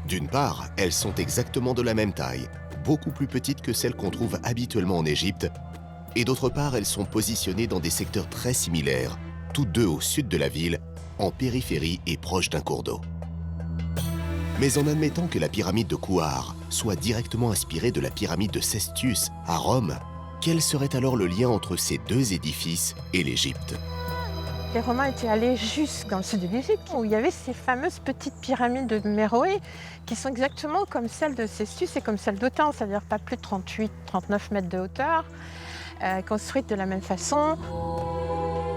D'une part, elles sont exactement de la même taille, beaucoup plus petites que celles qu'on trouve habituellement en Égypte, et d'autre part, elles sont positionnées dans des secteurs très similaires, tous deux au sud de la ville, en périphérie et proche d'un cours d'eau. Mais en admettant que la pyramide de Kouar soit directement inspirée de la pyramide de Cestius à Rome, quel serait alors le lien entre ces deux édifices et l'Égypte? Les Romains étaient allés jusque dans le sud de l'Égypte où il y avait ces fameuses petites pyramides de Méroé qui sont exactement comme celles de Cestius et comme celles d'Autun, c'est-à-dire pas plus de 38-39 mètres de hauteur, construites de la même façon.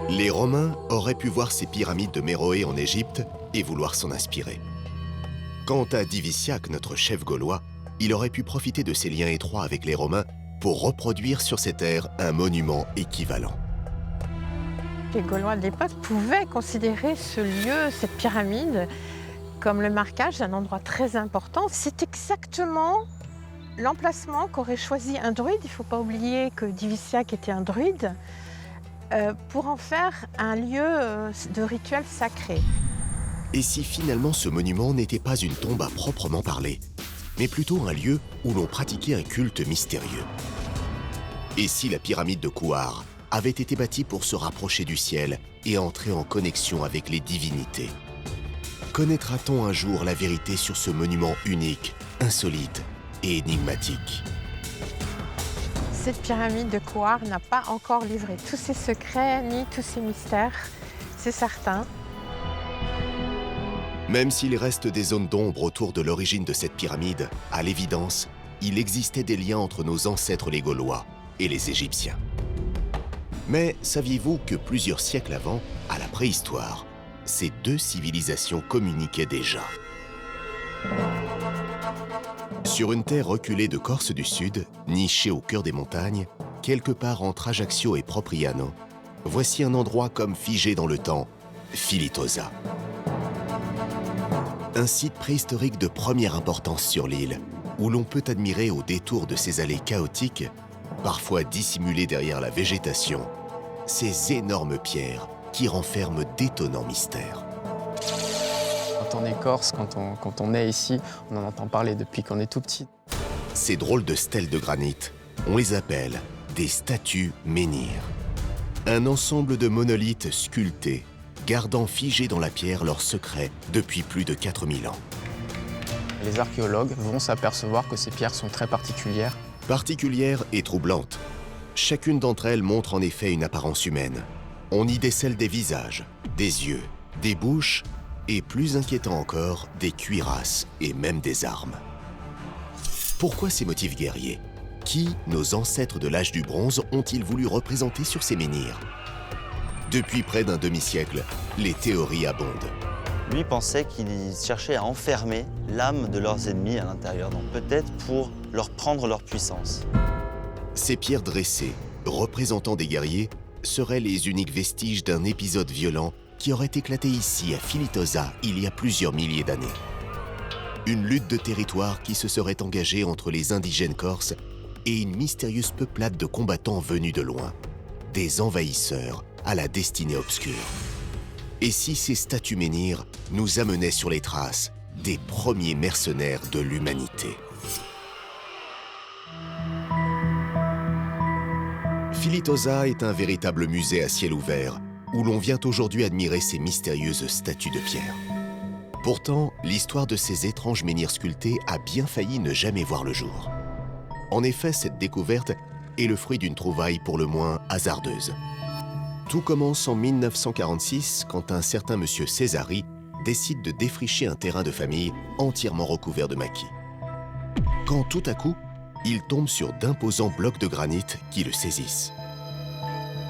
Les Romains auraient pu voir ces pyramides de Méroé en Égypte et vouloir s'en inspirer. Quant à Divitiac, notre chef gaulois, il aurait pu profiter de ses liens étroits avec les Romains pour reproduire sur ces terres un monument équivalent. Les Gaulois de l'époque pouvaient considérer ce lieu, cette pyramide, comme le marquage d'un endroit très important. C'est exactement l'emplacement qu'aurait choisi un druide. Il ne faut pas oublier que Divitiac était un druide, pour en faire un lieu de rituel sacré. Et si finalement ce monument n'était pas une tombe à proprement parler, mais plutôt un lieu où l'on pratiquait un culte mystérieux? Et si la pyramide de Kouar avait été bâtie pour se rapprocher du ciel et entrer en connexion avec les divinités? Connaîtra-t-on un jour la vérité sur ce monument unique, insolite et énigmatique? Cette pyramide de Kouar n'a pas encore livré tous ses secrets ni tous ses mystères, c'est certain. Même s'il reste des zones d'ombre autour de l'origine de cette pyramide, à l'évidence, il existait des liens entre nos ancêtres les Gaulois et les Égyptiens. Mais saviez-vous que plusieurs siècles avant, à la préhistoire, ces deux civilisations communiquaient déjà? Sur une terre reculée de Corse du Sud, nichée au cœur des montagnes, quelque part entre Ajaccio et Propriano, voici un endroit comme figé dans le temps, Filitosa. Un site préhistorique de première importance sur l'île, où l'on peut admirer au détour de ces allées chaotiques, parfois dissimulées derrière la végétation, ces énormes pierres qui renferment d'étonnants mystères. Quand on est corse, quand on est ici, on en entend parler depuis qu'on est tout petit. Ces drôles de stèles de granit, on les appelle des statues menhirs. Un ensemble de monolithes sculptés, gardant figés dans la pierre leurs secrets depuis plus de 4000 ans. Les archéologues vont s'apercevoir que ces pierres sont très particulières. Particulières et troublantes. Chacune d'entre elles montre en effet une apparence humaine. On y décèle des visages, des yeux, des bouches et, plus inquiétant encore, des cuirasses et même des armes. Pourquoi ces motifs guerriers? Qui, nos ancêtres de l'âge du bronze, ont-ils voulu représenter sur ces menhirs? Depuis près d'un demi-siècle, les théories abondent. Lui pensait qu'ils cherchaient à enfermer l'âme de leurs ennemis à l'intérieur, donc peut-être pour leur prendre leur puissance. Ces pierres dressées, représentant des guerriers, seraient les uniques vestiges d'un épisode violent qui aurait éclaté ici à Filitosa il y a plusieurs milliers d'années. Une lutte de territoire qui se serait engagée entre les indigènes corses et une mystérieuse peuplade de combattants venus de loin, des envahisseurs à la destinée obscure. Et si ces statues menhirs nous amenaient sur les traces des premiers mercenaires de l'humanité? Filitosa est un véritable musée à ciel ouvert où l'on vient aujourd'hui admirer ces mystérieuses statues de pierre. Pourtant, l'histoire de ces étranges menhirs sculptés a bien failli ne jamais voir le jour. En effet, cette découverte est le fruit d'une trouvaille pour le moins hasardeuse. Tout commence en 1946 quand un certain monsieur Césari décide de défricher un terrain de famille entièrement recouvert de maquis. Quand tout à coup, il tombe sur d'imposants blocs de granit qui le saisissent.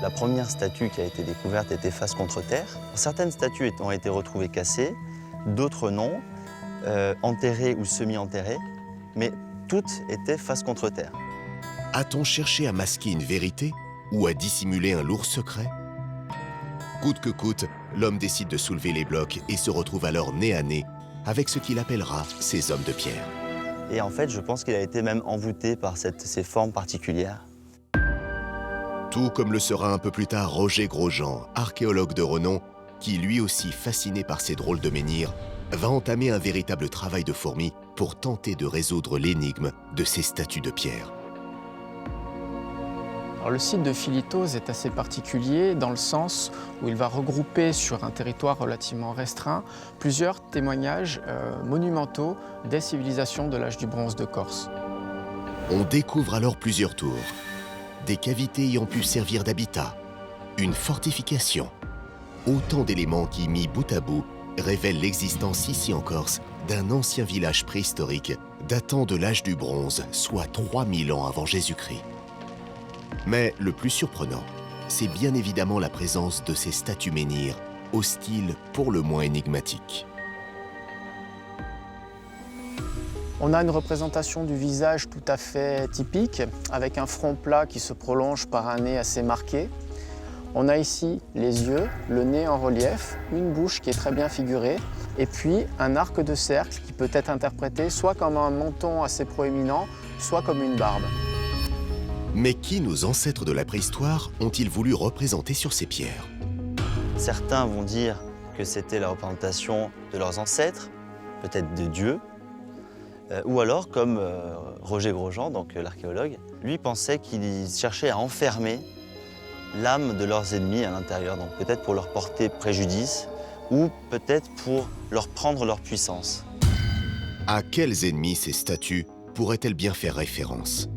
La première statue qui a été découverte était face contre terre. Certaines statues ont été retrouvées cassées, d'autres non, enterrées ou semi-enterrées, mais toutes étaient face contre terre. A-t-on cherché à masquer une vérité ou à dissimuler un lourd secret? Coûte que coûte, l'homme décide de soulever les blocs et se retrouve alors nez à nez avec ce qu'il appellera ses hommes de pierre. Et en fait, je pense qu'il a été même envoûté par ces formes particulières. Tout comme le sera un peu plus tard Roger Grosjean, archéologue de renom, qui lui aussi fasciné par ces drôles de menhirs, va entamer un véritable travail de fourmi pour tenter de résoudre l'énigme de ces statues de pierre. Alors, le site de Philitose est assez particulier dans le sens où il va regrouper sur un territoire relativement restreint plusieurs témoignages monumentaux des civilisations de l'âge du bronze de Corse. On découvre alors plusieurs tours, des cavités ayant pu servir d'habitat, une fortification, autant d'éléments qui, mis bout à bout, révèlent l'existence ici en Corse d'un ancien village préhistorique datant de l'âge du bronze, soit 3000 ans avant Jésus-Christ. Mais le plus surprenant, c'est bien évidemment la présence de ces statues menhirs, au style pour le moins énigmatique. On a une représentation du visage tout à fait typique, avec un front plat qui se prolonge par un nez assez marqué. On a ici les yeux, le nez en relief, une bouche qui est très bien figurée, et puis un arc de cercle qui peut être interprété soit comme un menton assez proéminent, soit comme une barbe. Mais qui nos ancêtres de la préhistoire ont-ils voulu représenter sur ces pierres? Certains vont dire que c'était la représentation de leurs ancêtres, peut-être de Dieu, ou alors comme Roger Grosjean, donc l'archéologue, lui pensait qu'ils cherchaient à enfermer l'âme de leurs ennemis à l'intérieur, donc peut-être pour leur porter préjudice ou peut-être pour leur prendre leur puissance. À quels ennemis ces statues pourraient-elles bien faire référence?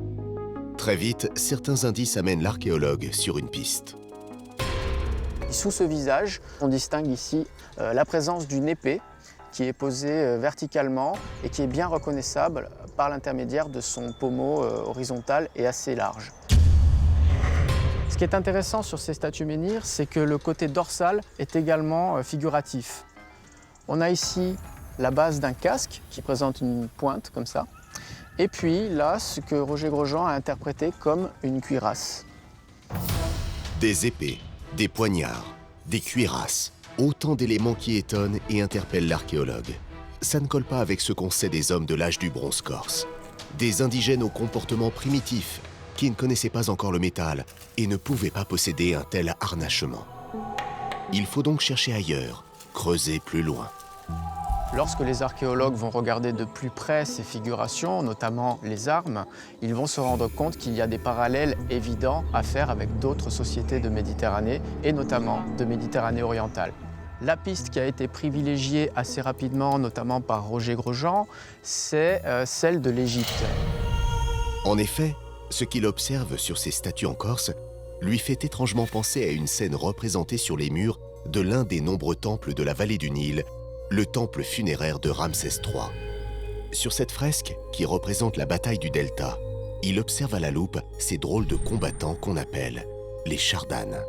Très vite, certains indices amènent l'archéologue sur une piste. Sous ce visage, on distingue ici la présence d'une épée qui est posée verticalement et qui est bien reconnaissable par l'intermédiaire de son pommeau horizontal et assez large. Ce qui est intéressant sur ces statues menhirs, c'est que le côté dorsal est également figuratif. On a ici la base d'un casque qui présente une pointe comme ça. Et puis là, ce que Roger Grosjean a interprété comme une cuirasse. Des épées, des poignards, des cuirasses, autant d'éléments qui étonnent et interpellent l'archéologue. Ça ne colle pas avec ce qu'on sait des hommes de l'âge du bronze corse. Des indigènes au comportement primitif, qui ne connaissaient pas encore le métal et ne pouvaient pas posséder un tel harnachement. Il faut donc chercher ailleurs, creuser plus loin. Lorsque les archéologues vont regarder de plus près ces figurations, notamment les armes, ils vont se rendre compte qu'il y a des parallèles évidents à faire avec d'autres sociétés de Méditerranée, et notamment de Méditerranée orientale. La piste qui a été privilégiée assez rapidement, notamment par Roger Grosjean, c'est celle de l'Égypte. En effet, ce qu'il observe sur ces statues en Corse lui fait étrangement penser à une scène représentée sur les murs de l'un des nombreux temples de la vallée du Nil, le temple funéraire de Ramsès III. Sur cette fresque, qui représente la bataille du Delta, il observe à la loupe ces drôles de combattants qu'on appelle les chardanes.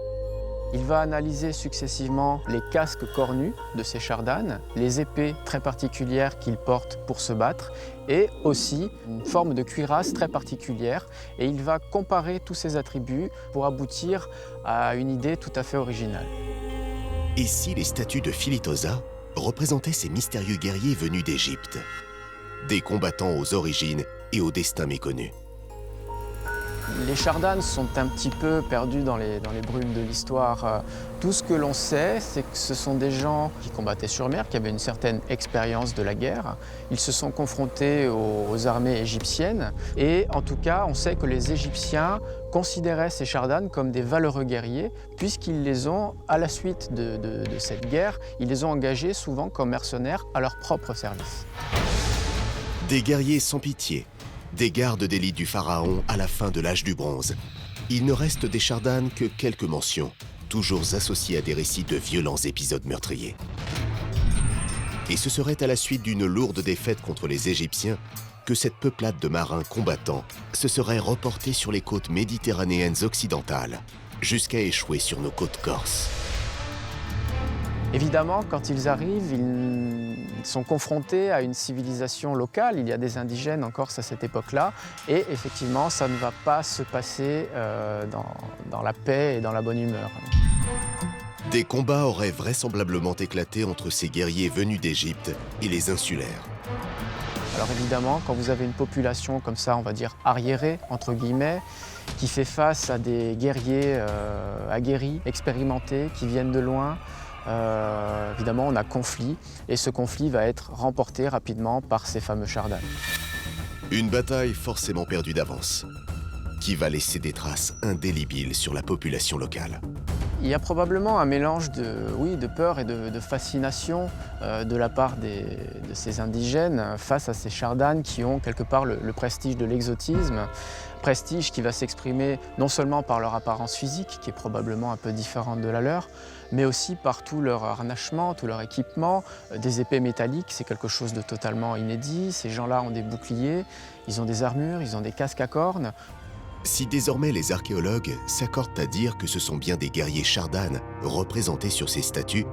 Il va analyser successivement les casques cornus de ces chardanes, les épées très particulières qu'ils portent pour se battre, et aussi une forme de cuirasse très particulière. Et il va comparer tous ces attributs pour aboutir à une idée tout à fait originale. Et si les statues de Filitosa représentaient ces mystérieux guerriers venus d'Égypte? des combattants aux origines et au destin méconnu. Les Chardanes sont un petit peu perdus dans les brumes de l'histoire. Tout ce que l'on sait, c'est que ce sont des gens qui combattaient sur mer, qui avaient une certaine expérience de la guerre. Ils se sont confrontés aux armées égyptiennes et en tout cas, on sait que les Égyptiens considéraient ces Chardanes comme des valeureux guerriers puisqu'ils les ont, à la suite de cette guerre, ils les ont engagés souvent comme mercenaires à leur propre service. Des guerriers sans pitié, des gardes d'élite du pharaon à la fin de l'âge du bronze. Il ne reste des Chardanes que quelques mentions, toujours associées à des récits de violents épisodes meurtriers. Et ce serait à la suite d'une lourde défaite contre les Égyptiens que cette peuplade de marins combattants se serait reportée sur les côtes méditerranéennes occidentales, jusqu'à échouer sur nos côtes corses. Évidemment, quand ils arrivent, ils sont confrontés à une civilisation locale. Il y a des indigènes en Corse à cette époque-là. Et effectivement, ça ne va pas se passer dans la paix et dans la bonne humeur. Des combats auraient vraisemblablement éclaté entre ces guerriers venus d'Égypte et les insulaires. Alors évidemment, quand vous avez une population comme ça, on va dire arriérée, entre guillemets, qui fait face à des guerriers aguerris, expérimentés, qui viennent de loin, évidemment, on a conflit, et ce conflit va être remporté rapidement par ces fameux Chardanes. Une bataille forcément perdue d'avance, qui va laisser des traces indélébiles sur la population locale. Il y a probablement un mélange de peur et de fascination de la part de ces indigènes face à ces Chardanes qui ont quelque part le prestige de l'exotisme, prestige qui va s'exprimer non seulement par leur apparence physique, qui est probablement un peu différente de la leur, mais aussi par tout leur harnachement, tout leur équipement. Des épées métalliques, c'est quelque chose de totalement inédit. Ces gens-là ont des boucliers, ils ont des armures, ils ont des casques à cornes. Si désormais les archéologues s'accordent à dire que ce sont bien des guerriers Chardanes représentés sur ces statues,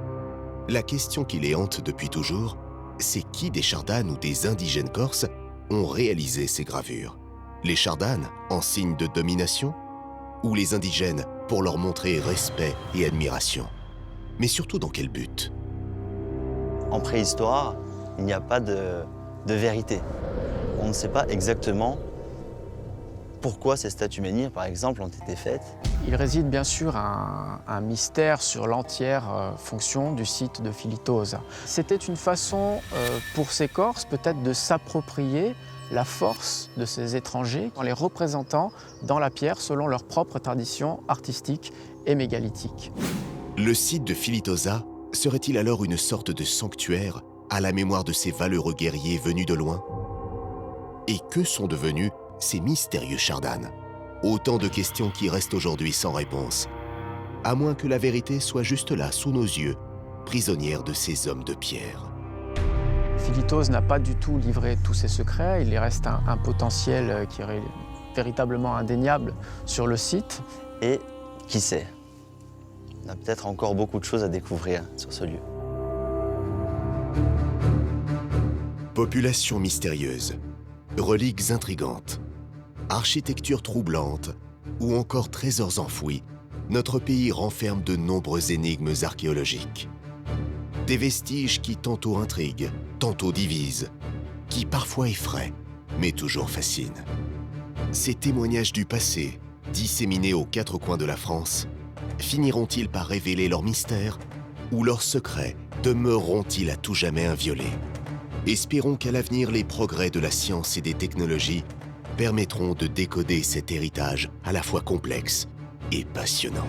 la question qui les hante depuis toujours, c'est qui des Chardanes ou des indigènes corses ont réalisé ces gravures? Les Chardanes en signe de domination? Ou les indigènes pour leur montrer respect et admiration? Mais surtout dans quel but? En préhistoire, il n'y a pas de vérité. On ne sait pas exactement pourquoi ces statues menhirs, par exemple, ont été faites. Il réside bien sûr un mystère sur l'entière fonction du site de Philitosa. C'était une façon pour ces Corses peut-être de s'approprier la force de ces étrangers en les représentant dans la pierre selon leur propre tradition artistique et mégalithique. Le site de Philitosa serait-il alors une sorte de sanctuaire à la mémoire de ces valeureux guerriers venus de loin? Et que sont devenus ces mystérieux Chardanes? Autant de questions qui restent aujourd'hui sans réponse, à moins que la vérité soit juste là, sous nos yeux, prisonnière de ces hommes de pierre. Philitosa n'a pas du tout livré tous ses secrets, il y reste un potentiel qui est véritablement indéniable sur le site. Et qui sait, on a peut-être encore beaucoup de choses à découvrir sur ce lieu. Population mystérieuse, reliques intrigantes, architecture troublante ou encore trésors enfouis, notre pays renferme de nombreuses énigmes archéologiques. Des vestiges qui tantôt intriguent, tantôt divisent, qui parfois effraient, mais toujours fascinent. Ces témoignages du passé, disséminés aux quatre coins de la France, finiront-ils par révéler leurs mystères ou leurs secrets demeureront-ils à tout jamais inviolés? Espérons qu'à l'avenir, les progrès de la science et des technologies permettront de décoder cet héritage à la fois complexe et passionnant.